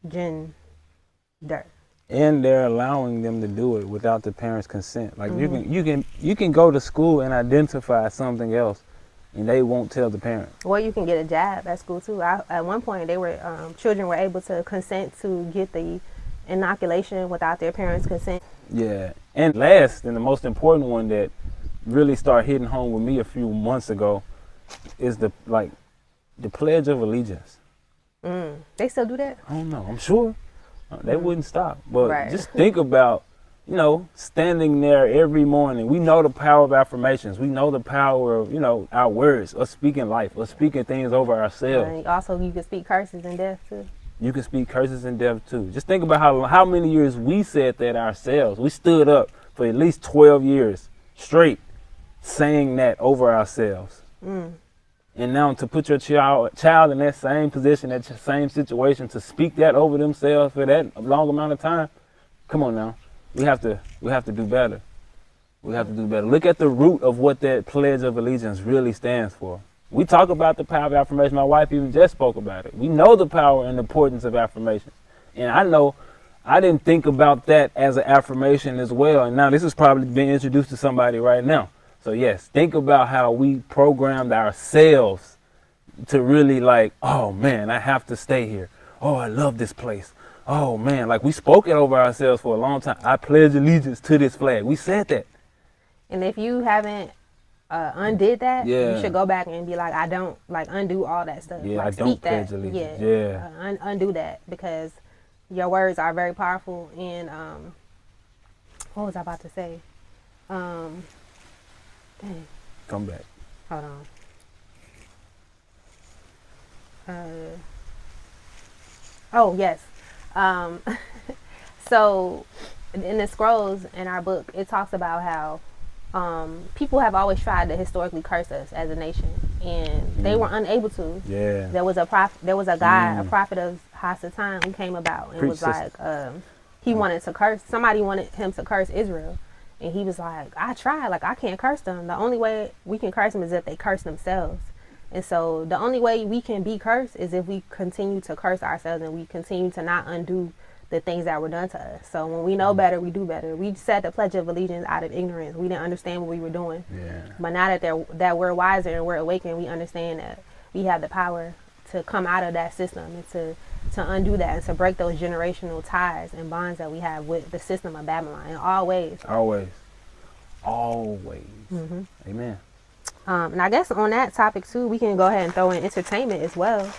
gender.
And they're allowing them to do it without the parents' consent. Like, you can go to school and identify something else, and they won't tell the parent.
Or you can get a jab at school too. At one point, children were able to consent to get the inoculation without their parents' consent.
Yeah, and last and the most important one that really started hitting home with me a few months ago is the Pledge of Allegiance.
They still do that?
I don't know. I'm sure they wouldn't stop. But
Right.
just think about, standing there every morning. We know the power of affirmations. We know the power of, our words, us speaking life, us speaking things over ourselves.
And also, you can speak curses and death too.
You can speak curses and death too. Just think about how many years we said that ourselves. We stood up for at least 12 years straight saying that over ourselves. And now to put your child in that same position, that same situation, to speak that over themselves for that long amount of time, come on now. We have to do better. We have to do better. Look at the root of what that Pledge of Allegiance really stands for. We talk about the power of affirmation. My wife even just spoke about it. We know the power and importance of affirmation. And I know I didn't think about that as an affirmation as well. And now this is probably being introduced to somebody right now. So yes, think about how we programmed ourselves to really oh man, I have to stay here. Oh, I love this place. Oh man, we spoke it over ourselves for a long time. I pledge allegiance to this flag. We said that.
And if you haven't undid that,
Yeah.
you should go back and be like, I don't undo all that stuff.
Yeah, I
speak
don't
that.
pledge allegiance.
Yeah,
Yeah.
undo that, because your words are very powerful. And what was I about to say? Dang,
Come back.
hold on. Oh yes. So in the scrolls in our book, it talks about how people have always tried to historically curse us as a nation, and they were unable to.
Yeah.
There was a guy, a prophet of Hasatan, who came about and
Preach,
was
sister.
like, he wanted to curse. Somebody wanted him to curse Israel, and he was like, I tried. I can't curse them. The only way we can curse them is if they curse themselves. And so the only way we can be cursed is if we continue to curse ourselves and we continue to not undo the things that were done to us. So when we know better, we do better. We said the Pledge of Allegiance out of ignorance. We didn't understand what we were doing.
Yeah.
But now that we're wiser and we're awakened, we understand that we have the power to come out of that system and to undo that and to break those generational ties and bonds that we have with the system of Babylon in all ways.
Always. Amen.
And I guess on that topic too, we can go ahead and throw in entertainment as well,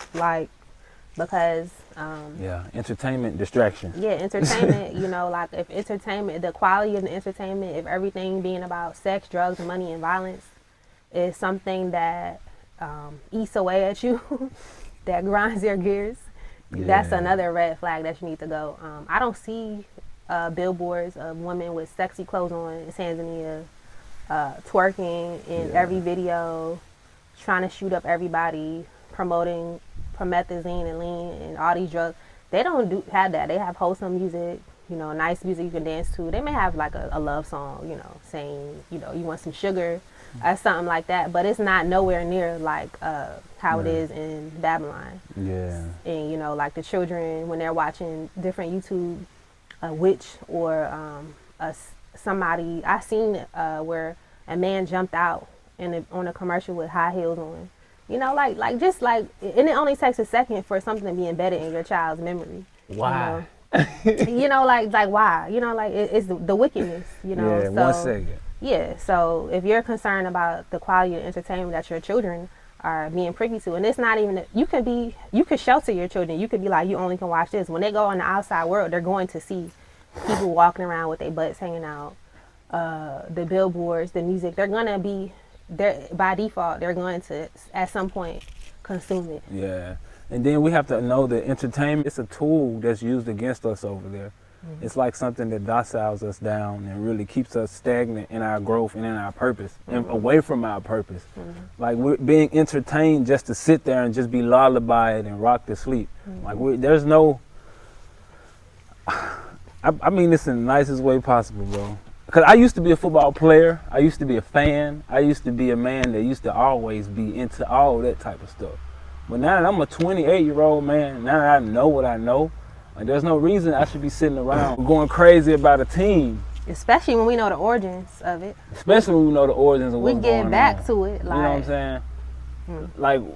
because
Entertainment distraction.
entertainment, if entertainment, the quality of the entertainment, if everything being about sex, drugs, money, and violence is something that eats away at you, that grinds your gears, that's another red flag that you need to go. I don't see billboards of women with sexy clothes on in Tanzania twerking in every video, trying to shoot up everybody, promoting promethazine and lean and all these drugs. They don't have that. They have wholesome music, nice music you can dance to. They may have a love song, saying, you want some sugar or something like that, but it's not nowhere near how it is in Babylon.
Yeah.
And the children, when they're watching different YouTube, a witch or somebody, I seen where a man jumped out on a commercial with high heels on. And it only takes a second for something to be embedded in your child's memory.
Why?
Why? It's the wickedness.
Yeah,
So,
1 second.
Yeah. So if you're concerned about the quality of entertainment that your children are being privy to, and it's not even you could shelter your children. You could be like, you only can watch this. When they go on the outside world, they're going to see people walking around with their butts hanging out, the billboards, the music. They're gonna be there by default. They're going to at some point consume it.
Yeah. And then we have to know that entertainment, it's a tool that's used against us over there. It's like something that dociles us down and really keeps us stagnant in our growth and in our purpose and away from our purpose. We're being entertained just to sit there and just be lullabied and rocked to sleep. There's no, I mean this in the nicest way possible, bro. Because I used to be a football player. I used to be a fan. I used to be a man that used to always be into all that type of stuff. But now that I'm a 28-year-old man, now that I know what I know, there's no reason I should be sitting around going crazy about a team.
Especially when we know the origins of it.
Especially when we know the origins of what's going on.
We get back to it.
You know what I'm saying?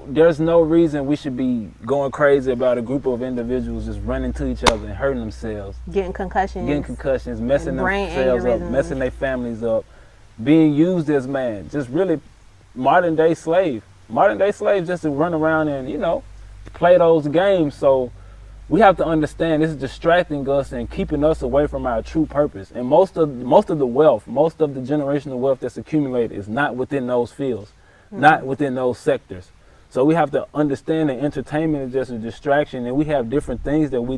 There's no reason we should be going crazy about a group of individuals just running to each other and hurting themselves.
Getting concussions,
messing themselves up, messing their families up, being used as just really modern day slave. modern day slaves just to run around and, you know, play those games. So we have to understand this is distracting us and keeping us away from our true purpose. And most of the wealth, most of the generational wealth that's accumulated is not within those fields, not within those sectors. So we have to understand that entertainment is just a distraction, and we have different things that we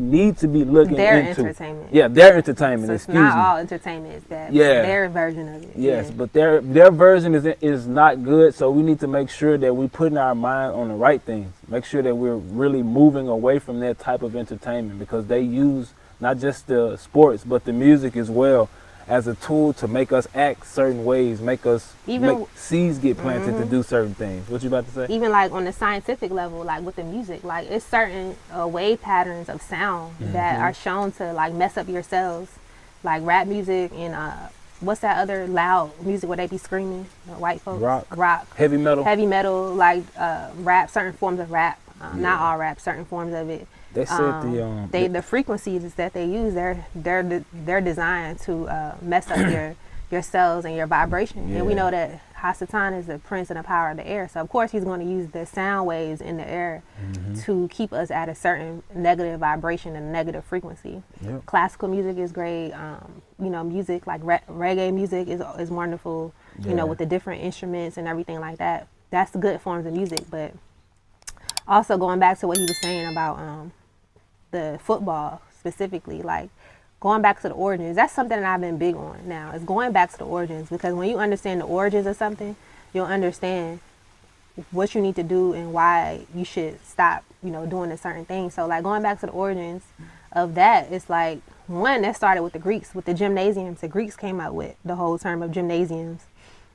need to be looking
Their
into.
entertainment.
Yeah, their entertainment.
So it's
excuse
not
me.
all entertainment. It's that
Yeah.
their version of it.
Yes,
Yeah.
but their version is not good. So we need to make sure that we putting our mind on the right things. Make sure that we're really moving away from that type of entertainment, because they use not just the sports but the music as well as a tool to make us act certain ways, make seeds get planted to do certain things. What you about to say?
Even like on the scientific level, like with the music, like it's certain wave patterns of sound that are shown to like mess up your cells, like rap music and what's that other loud music where they be screaming, white folks? Rock.
Heavy metal,
like rap, certain forms of rap, not all rap, certain forms of it.
They said
the frequencies that they use, they're designed to mess up your cells and your vibration. And we know that Hasatan is the prince and the power of the air. So of course he's going to use the sound waves in the air to keep us at a certain negative vibration and negative frequency.
Yep.
Classical music is great. You know, music like reggae music is wonderful. You know, with the different instruments and everything like that. That's the good forms of music. But also going back to what he was saying about the football specifically, like going back to the origins, that's something that I've been big on now, is going back to the origins, because when you understand the origins of something, you'll understand what you need to do and why you should stop, you know, doing a certain thing. So like going back to the origins of that, it's like, one, that started with the Greeks, with the gymnasiums. The Greeks came up with the whole term of gymnasiums,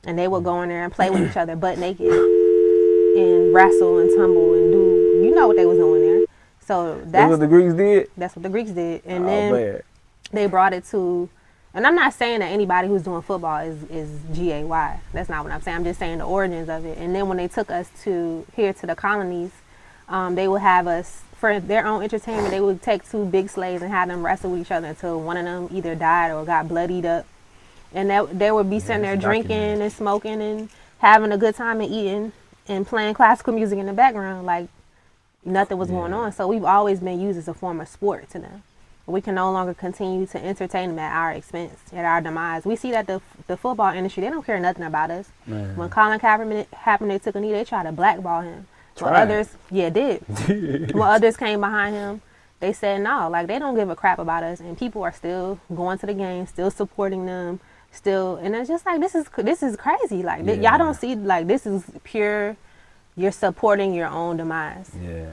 and they would go in there and play with each other butt naked and wrestle and tumble and do, you know what they was doing there. So that's
what the Greeks did?
That's what the Greeks did. And then they brought it to, and I'm not saying that anybody who's doing football is GAY. That's not what I'm saying. I'm just saying the origins of it. And then when they took us here to the colonies, they would have us, for their own entertainment, they would take two big slaves and have them wrestle with each other until one of them either died or got bloodied up. And they would be sitting there drinking and smoking and having a good time and eating and playing classical music in the background like nothing was going on. So we've always been used as a form of sport to them. We can no longer continue to entertain them at our expense, at our demise. We see that the football industry, they don't care nothing about us.
Man.
When Colin Kaepernick took a knee, they tried to blackball him. When others when others came behind him, they said no, like they don't give a crap about us, and people are still going to the game, still supporting them, still, and it's just like this is crazy. Like y'all don't see, like this is pure. You're supporting your own demise. Yeah.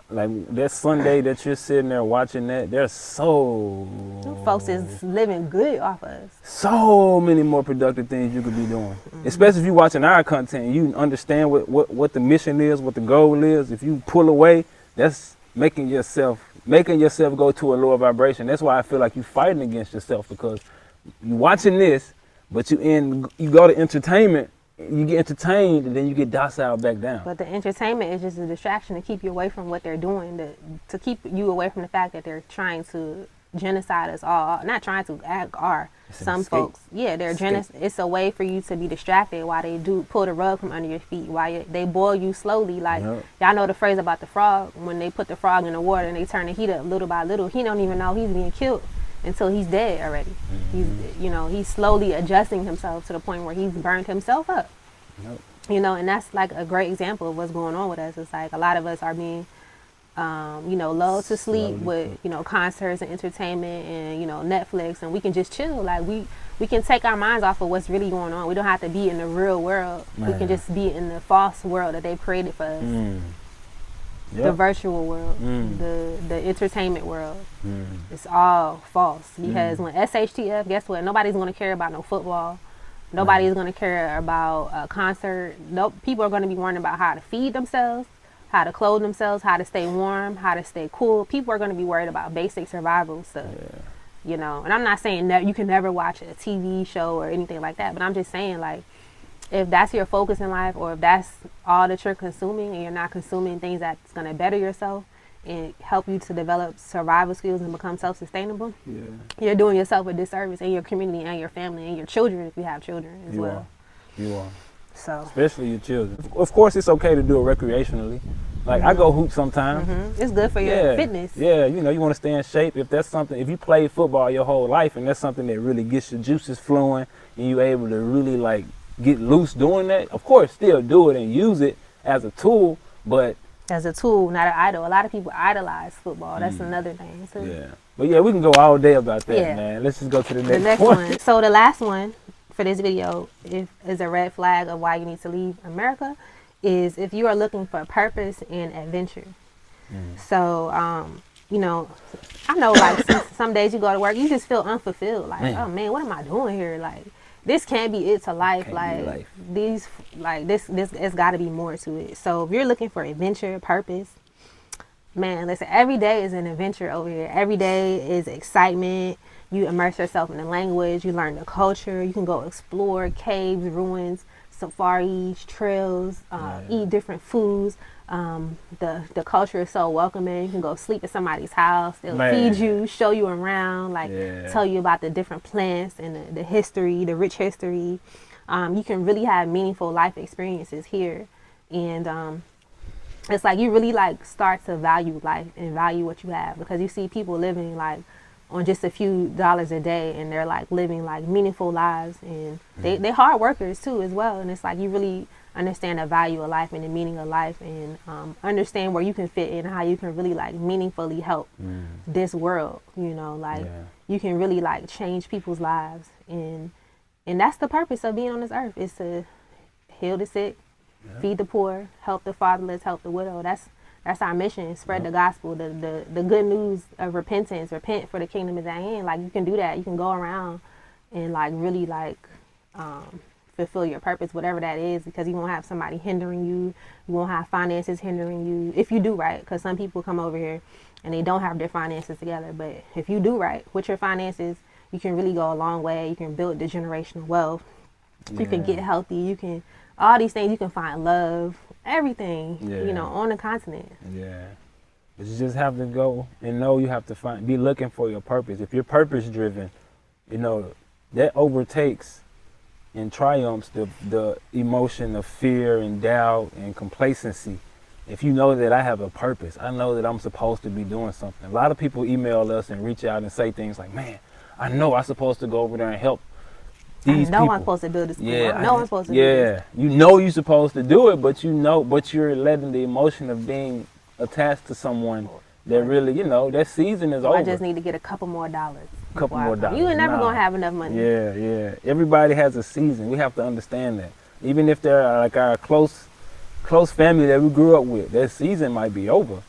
Like that Sunday that you're sitting there watching that, there's
Them folks is living good off us.
So many more productive things you could be doing. Especially if you're watching our content, you understand what the mission is, what the goal is. If you pull away, that's making yourself go to a lower vibration. That's why I feel like you're fighting against yourself, because you're watching this, but you go to entertainment. You get entertained and then you get docile back down.
But the entertainment is just a distraction to keep you away from what they're doing, to keep you away from the fact that they're trying to genocide us all. Not trying to, some folks. Yeah, it's a way for you to be distracted while they do pull the rug from under your feet, while they boil you slowly. Like, y'all know the phrase about the frog, when they put the frog in the water and they turn the heat up little by little, he don't even know he's being killed until he's dead already. He's slowly adjusting himself to the point where he's burned himself up. And that's like a great example of what's going on with us. It's like a lot of us are being lulled to sleep with concerts and entertainment and Netflix, and we can just chill. Like we can take our minds off of what's really going on. We don't have to be in the real world. We can just be in the false world that they've created for us. The virtual world, the entertainment world. It's all false, because when SHTF, guess what? Nobody's going to care about no football. Nobody's going to care about a concert. People are going to be worrying about how to feed themselves, how to clothe themselves, how to stay warm, how to stay cool. People are going to be worried about basic survival stuff. And I'm not saying that you can never watch a TV show or anything like that, but I'm just saying, like, if that's your focus in life, or if that's all that you're consuming and you're not consuming things that's going to better yourself and help you to develop survival skills and become self-sustainable, you're doing yourself a disservice, and your community and your family and your children, if you have children as well.
You are.
So
especially your children. Of course, it's okay to do it recreationally. Like I go hoop sometimes.
it's good for your fitness.
Yeah, you know, you want to stay in shape. If that's something, if you played football your whole life and that's something that really gets your juices flowing and you're able to really like get loose doing that, of course, still do it and use it as a tool, but
As a tool, not an idol. A lot of people idolize football. That's another thing too.
yeah. But yeah, we can go all day about that,
Yeah.
man. Let's just go to the
The
next
next one. So the last one for this video is a red flag of why you need to leave America is if you are looking for purpose and adventure. So, you know, I know like some days you go to work, you just feel unfulfilled. Like, oh man, what am I doing here? Like, this can't be it to life. Like these, like this it's got to be more to it. So if you're looking for adventure, purpose, man, listen, every day is an adventure over here. Every day is excitement. You immerse yourself in the language. You learn the culture. You can go explore caves, ruins, safaris, trails, eat different foods. The culture is so welcoming. You can go sleep at somebody's house. They'll feed you, show you around, like tell you about the different plants and the history, the rich history. You can really have meaningful life experiences here. And it's like you really like start to value life and value what you have, because you see people living like on just a few dollars a day and they're like living like meaningful lives, and they hard workers too as well. And it's like you really understand the value of life and the meaning of life, and understand where you can fit in, how you can really like meaningfully help this world, you know, like you can really like change people's lives. And that's the purpose of being on this earth, is to heal the sick, feed the poor, help the fatherless, help the widow. That's our mission. Spread the gospel, the good news of repentance. Repent, for the kingdom is at hand. Like you can do that. You can go around and like really like fulfill your purpose, whatever that is, because you won't have somebody hindering you. You won't have finances hindering you if you do right. Because some people come over here and they don't have their finances together. But if you do right with your finances, you can really go a long way. You can build the generational wealth. You can get healthy. You can all these things. You can find love. Everything, you know, on the continent. Yeah.
But you just have to go and know you have to be looking for your purpose. If you're purpose driven, you know, that overtakes and triumphs the emotion of fear and doubt and complacency. If you know that I have a purpose, I know that I'm supposed to be doing something. A lot of people email us and reach out and say things like, man, I know I'm supposed to go over there and help these people.
I'm supposed to do this.
Yeah,
I know I'm supposed to do this.
You know you're supposed to do it, but you're letting the emotion of being attached to someone that really, you know, that season is over.
I just need to get a couple more dollars.
Couple more dollars.
You ain't never gonna have enough money.
Yeah. Everybody has a season. We have to understand that. Even if they're like our close family that we grew up with, that season might be over.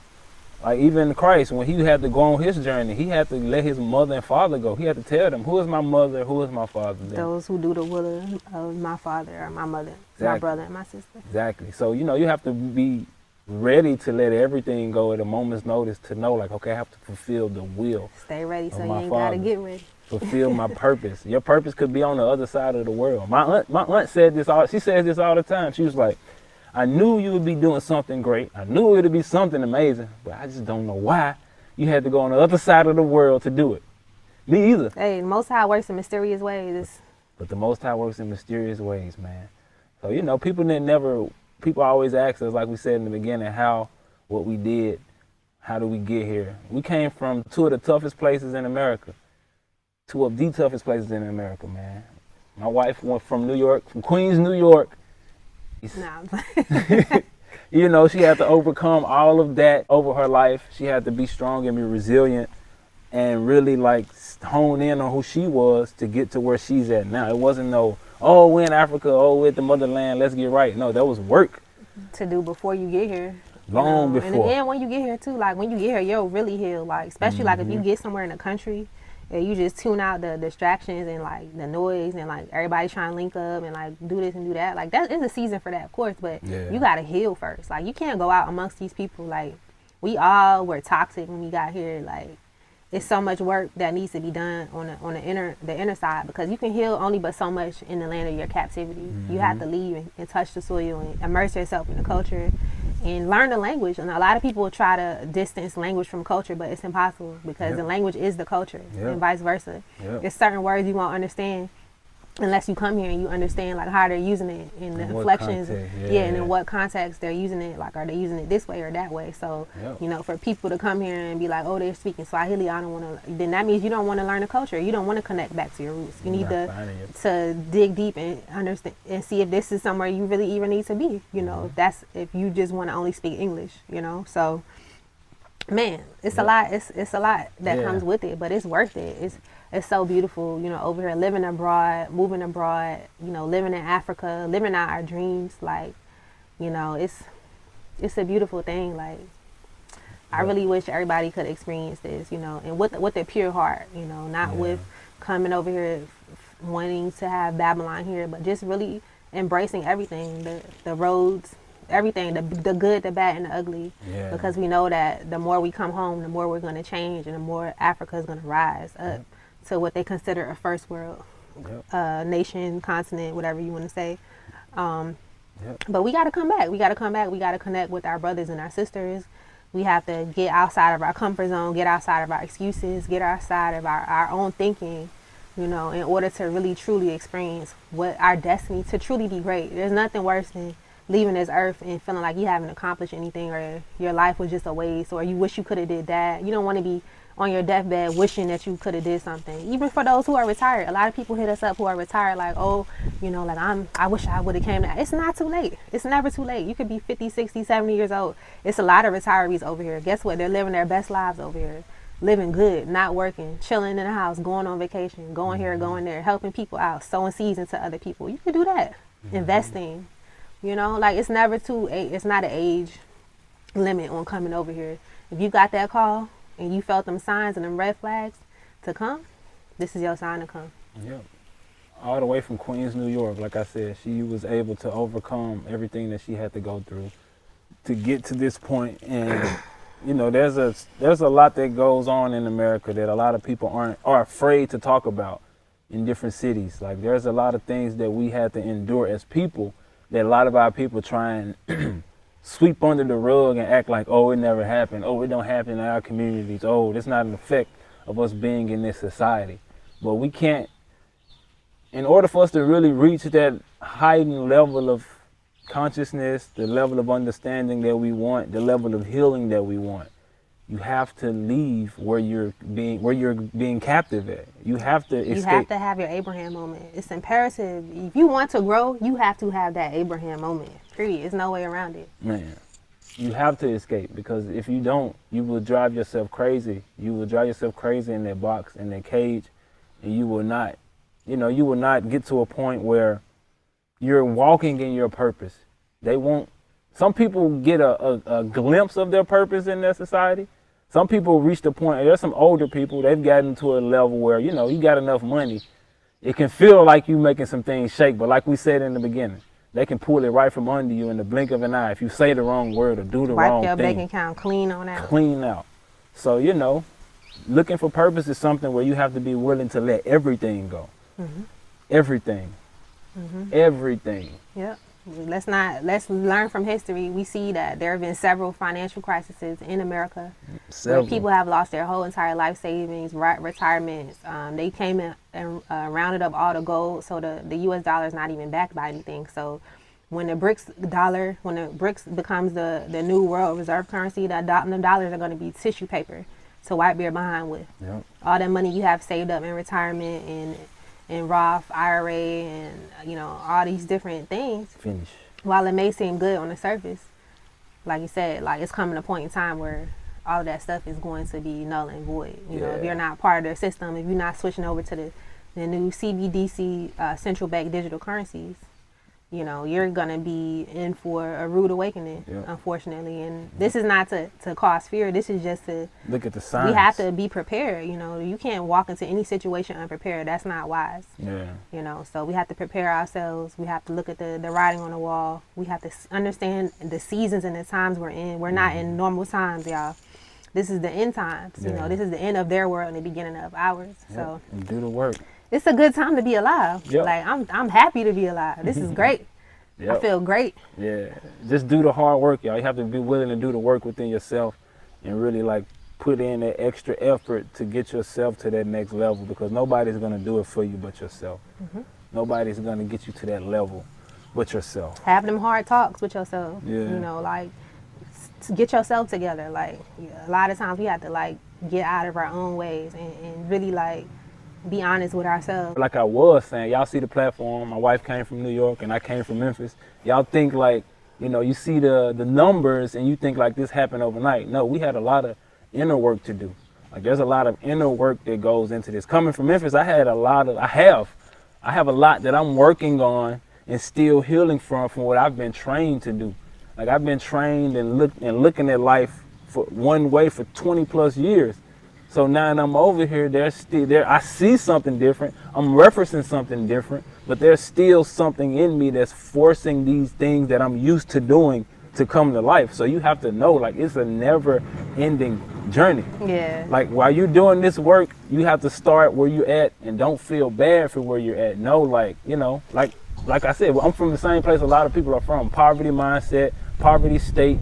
Like even Christ, when he had to go on his journey, he had to let his mother and father go. He had to tell them, who is my mother, who is my father? Then.
Those who do the will of my father or my mother, my brother and my sister.
Exactly. So, you know, you have to be ready to let everything go at a moment's notice, to know like, okay, I have to fulfill the will.
Stay ready so you ain't
father.
gotta get ready.
Fulfill my purpose. Your purpose could be on the other side of the world. My aunt said this she says this all the time. She was like, I knew you would be doing something great. I knew it would be something amazing, but I just don't know why you had to go on the other side of the world to do it. Me either.
Hey, the Most High works in mysterious ways.
But the Most High works in mysterious ways, man. So, you know, people always ask us, like we said in the beginning, what we did, how did we get here? We came from two of the toughest places in America. Two of the toughest places in America, man. My wife went from Queens, New York.
Nah.
You know, she had to overcome all of that over her life. She had to be strong and be resilient and really like hone in on who she was to get to where she's at now. It wasn't we're in Africa, we're at the motherland, let's get right. No, that was work
to do before you get here.
Long before.
And then when you get here too, like when you get here, you'll really heal. Like especially like if you get somewhere in the country, you just tune out the distractions and like the noise and like everybody trying to link up and like do this and do that. Like that is a season for that, of course, but you gotta heal first. Like you can't go out amongst these people. Like we all were toxic when we got here. Like it's so much work that needs to be done on the inner side, because you can heal only but so much in the land of your captivity. You have to leave and touch the soil and immerse yourself in the culture and learn the language. And a lot of people try to distance language from culture, but it's impossible, because the language is the culture and vice versa. There's certain words you won't understand unless you come here and you understand like how they're using it and the
In what
inflections,
context,
yeah, and in what context they're using it. Like, are they using it this way or that way? So,
Yep.
you know, for people to come here and be like, oh, they're speaking Swahili, I don't want to. Then that means you don't want to learn the culture. You don't want to connect back to your roots. You need
Not finding it.
to dig deep and understand and see if this is somewhere you really even need to be. You know, if you just want to only speak English. You know, so. Man, it's a lot. It's a lot that comes with it, but it's worth it. It's so beautiful, you know, over here living abroad, moving abroad, you know, living in Africa, living out our dreams. Like, you know, it's a beautiful thing. Like, I really wish everybody could experience this, you know, and with a pure heart, you know, not with coming over here wanting to have Babylon here, but just really embracing everything, the roads, everything, the good, the bad, and the ugly, because we know that the more we come home, the more we're going to change, and the more Africa is going to rise up to what they consider a first world nation, continent, whatever you want to say. But we got to come back. We got to come back. We got to connect with our brothers and our sisters. We have to get outside of our comfort zone, get outside of our excuses, get outside of our own thinking, you know, in order to really truly experience what our destiny, to truly be great. There's nothing worse than leaving this earth and feeling like you haven't accomplished anything, or your life was just a waste, or you wish you could have did that. You don't want to be on your deathbed wishing that you could have did something. Even for those who are retired, a lot of people hit us up who are retired like, oh, you know, like I wish I would have came to. It's not too late. It's never too late. You could be 50, 60, 70 years old. It's a lot of retirees over here. Guess what? They're living their best lives over here, living good, not working, chilling in the house, going on vacation, going here, going there, helping people out, sowing seeds into other people. You can do that. Investing. You know, like, it's never it's not an age limit on coming over here. If you got that call and you felt them signs and them red flags to come, this is your sign to come.
Yep. All the way from Queens, New York, like I said, she was able to overcome everything that she had to go through to get to this point. And, you know, there's a lot that goes on in America that a lot of people are afraid to talk about in different cities. Like, there's a lot of things that we had to endure as people that a lot of our people try and sweep under the rug and act like, oh, it never happened. Oh, it don't happen in our communities. Oh, that's not an effect of us being in this society. But we can't, in order for us to really reach that heightened level of consciousness, the level of understanding that we want, the level of healing that we want, you have to leave where you're being captive at. You have to escape.
You have to have your Abraham moment. It's imperative. If you want to grow, you have to have that Abraham moment. Period. There's no way around it.
Man, you have to escape, because if you don't, you will drive yourself crazy. You will drive yourself crazy in that box, in that cage, and you will not get to a point where you're walking in your purpose. Some people get a glimpse of their purpose in their society. Some people reach the point, there's some older people, they've gotten to a level where, you know, you got enough money. It can feel like you making some things shake, but like we said in the beginning, they can pull it right from under you in the blink of an eye if you say the wrong word or do the wrong thing.
Wipe your bank account clean on out.
Clean out. So, you know, looking for purpose is something where you have to be willing to let everything go. Mm-hmm. Everything. Mm-hmm. Everything.
Yep. Let's learn from history. We see that there have been several financial crises in America where people have lost their whole entire life savings, retirements. They came in and rounded up all the gold, so the U.S. dollar is not even backed by anything. So when the BRICS becomes the new world reserve currency, the dollars are going to be tissue paper to wipe your behind with.
Yep.
All that money you have saved up in retirement and Roth, IRA, and, you know, all these different things.
Finish.
While it may seem good on the surface, like you said, like, it's coming a point in time where all of that stuff is going to be null and void. You know, if you're not part of their system, if you're not switching over to the new CBDC, central bank digital currencies, you know, you're going to be in for a rude awakening, unfortunately. And this is not to cause fear. This is just to
look at the signs.
We have to be prepared. You know, you can't walk into any situation unprepared. That's not wise.
Yeah.
You know, so we have to prepare ourselves. We have to look at the writing on the wall. We have to understand the seasons and the times we're in. We're not in normal times, y'all. This is the end times. You know, this is the end of their world and the beginning of ours. So
and do the work.
It's a good time to be alive.
Yep.
Like, I'm happy to be alive. This is great. I feel great.
Yeah. Just do the hard work, y'all. You have to be willing to do the work within yourself and really, like, put in that extra effort to get yourself to that next level, because nobody's going to do it for you but yourself. Mm-hmm. Nobody's gonna get you to that level but yourself.
Have them hard talks with yourself.
Yeah.
You know, like get yourself together. Like a lot of times we have to like get out of our own ways and really like be honest with ourselves.
Like I was saying, y'all see the platform. My wife came from New York and I came from Memphis. Y'all think like, you know, you see the numbers and you think like this happened overnight. No, we had a lot of inner work to do. Like there's a lot of inner work that goes into this. Coming from Memphis, I have a lot that I'm working on and still healing from what I've been trained to do. Like I've been trained and looking at life for one way for 20 plus years. So now that I'm over here, I see something different. I'm referencing something different, but there's still something in me that's forcing these things that I'm used to doing to come to life. So you have to know, like, it's a never ending journey.
Yeah.
Like while you're doing this work, you have to start where you're at and don't feel bad for where you're at. No, like, you know, like I said, I'm from the same place a lot of people are from. Poverty mindset, poverty state,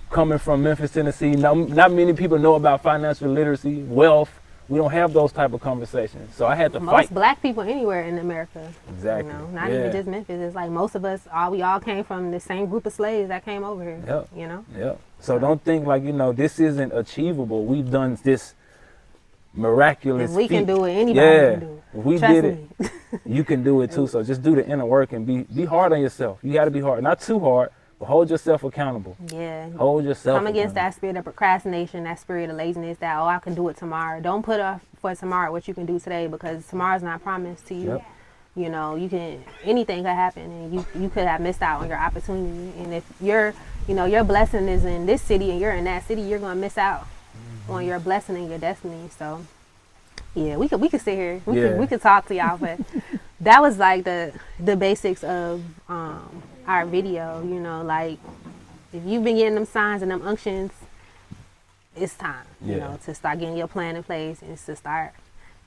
coming from Memphis, Tennessee. Not many people know about financial literacy, wealth. We don't have those type of conversations. So I had to fight.
Most black people anywhere in America.
Exactly.
You know, not even just Memphis. It's like most of us, we all came from the same group of slaves that came over here.
Yep.
You know?
Yep. So don't think like, you know, this isn't achievable. We've done this miraculous
If we can
feat.
do it, anybody can do it.
If we
Trust
did
me.
it, you can do it too. So just do the inner work and be hard on yourself. You got to be hard. Not too hard, but hold yourself accountable.
Yeah.
Hold yourself
Come against
accountable.
that spirit of procrastination, that spirit of laziness, that, I can do it tomorrow. Don't put off for tomorrow what you can do today, because tomorrow's not promised to you.
Yep.
You know, anything could happen, and you could have missed out on your opportunity. And if your blessing is in this city and you're in that city, you're going to miss out on your blessing and your destiny. So yeah, we could sit here. We could talk to y'all, but that was like the basics of our video. You know, like if you've been getting them signs and them unctions, it's time. You know, to start getting your plan in place and to start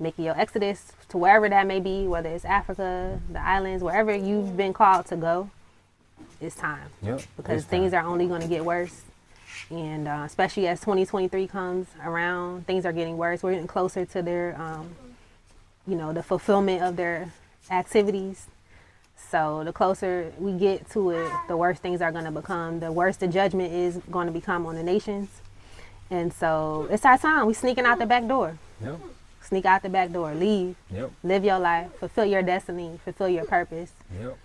making your exodus to wherever that may be, whether it's Africa, the islands, wherever you've been called to go. It's time.
Yep.
Because
It's
things
time.
are only going to get worse. And especially as 2023 comes around, things are getting worse. We're getting closer to their, the fulfillment of their activities. So the closer we get to it, the worse things are going to become. The worse the judgment is going to become on the nations. And so it's our time. We sneaking out the back door.
Yep.
Sneak out the back door. Leave.
Yep.
Live your life. Fulfill your destiny. Fulfill your purpose.
Yep.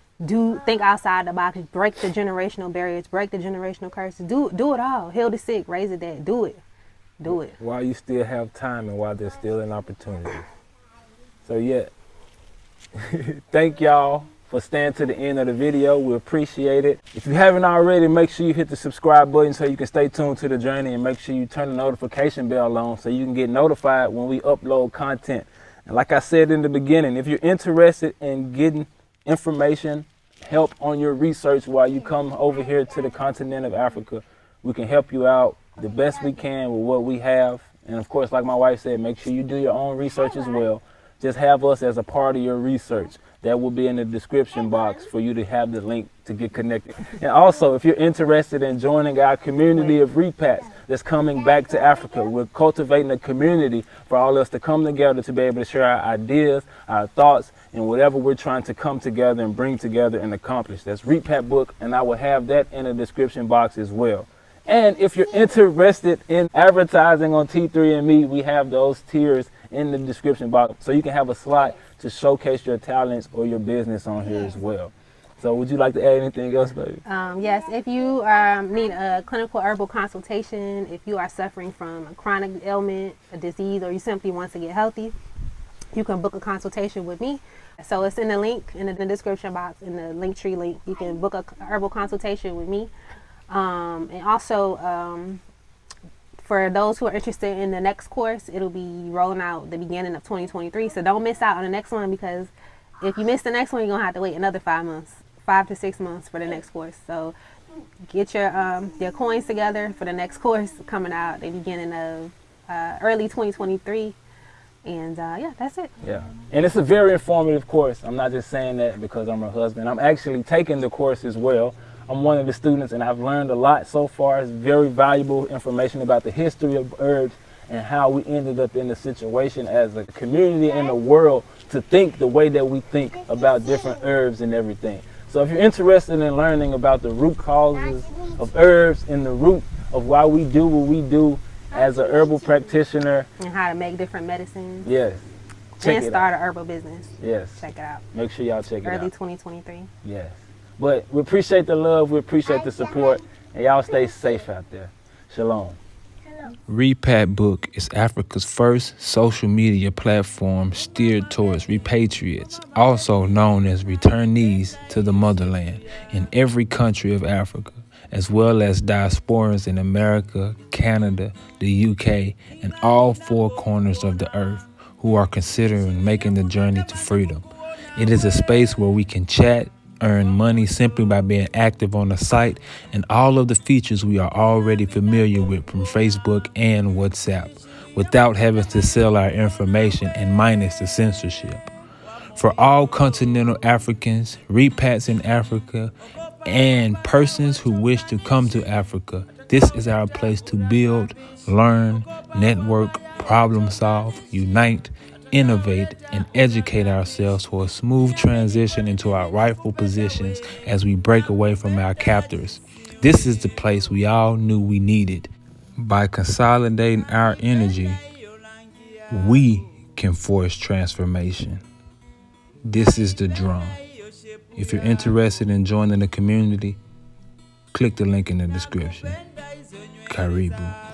Think outside the box. Break the generational barriers. Break the generational curses. Do it all. Heal the sick. Raise the dead. Do it.
While you still have time and while there's still an opportunity. So yeah, thank y'all for staying to the end of the video. We appreciate it. If you haven't already, make sure you hit the subscribe button so you can stay tuned to the journey, and make sure you turn the notification bell on so you can get notified when we upload content. And like I said in the beginning, if you're interested in getting information, help on your research while you come over here to the continent of Africa, we can help you out the best we can with what we have. And of course, like my wife said, make sure you do your own research as well. Just have us as a part of your research. That will be in the description box for you to have the link to get connected. And also, if you're interested in joining our community of repats that's coming back to Africa, we're cultivating a community for all of us to come together to be able to share our ideas, our thoughts, and whatever we're trying to come together and bring together and accomplish. That's Repat Book, and I will have that in the description box as well. And if you're interested in advertising on T3andMe, we have those tiers in the description box, so you can have a slot to showcase your talents or your business on here as well. So would you like to add anything else, baby?
Yes, if you need a clinical herbal consultation, if you are suffering from a chronic ailment, a disease, or you simply want to get healthy, you can book a consultation with me. So it's in the link in the description box, in the link tree link. You can book a herbal consultation with me. And also, for those who are interested in the next course, it'll be rolling out the beginning of 2023. So don't miss out on the next one, because if you miss the next one, you're going to have to wait another 5 to 6 months for the next course. So get your coins together for the next course coming out at the beginning of early 2023. And yeah, that's it.
Yeah, and it's a very informative course. I'm not just saying that because I'm her husband. I'm actually taking the course as well. I'm one of the students, and I've learned a lot so far. It's very valuable information about the history of herbs and how we ended up in the situation as a community in the world to think the way that we think about different herbs and everything. So if you're interested in learning about the root causes of herbs and the root of why we do what we do as a herbal practitioner,
And how to make different medicines.
yes, check
And
it
start
out.
a herbal business.
Yes,
Check it out.
make sure y'all check it
Early
out.
2023.
Yes, but we appreciate the love, we appreciate the support, and y'all stay safe out there. Shalom. Repat is Africa's first social media platform steered towards repatriates, also known as returnees to the motherland in every country of Africa, as well as diasporans in America, Canada, the UK, and all four corners of the earth who are considering making the journey to freedom. It is a space where we can chat, earn money simply by being active on the site, and all of the features we are already familiar with from Facebook and WhatsApp, without having to sell our information and minus the censorship. For all continental Africans, repats in Africa, and persons who wish to come to Africa, this is our place to build, learn, network, problem solve, unite, innovate, and educate ourselves for a smooth transition into our rightful positions as we break away from our captors. This is the place we all knew we needed. By consolidating our energy, we can force transformation. This is the drum. If you're interested in joining the community, click the link in the description. Karibu.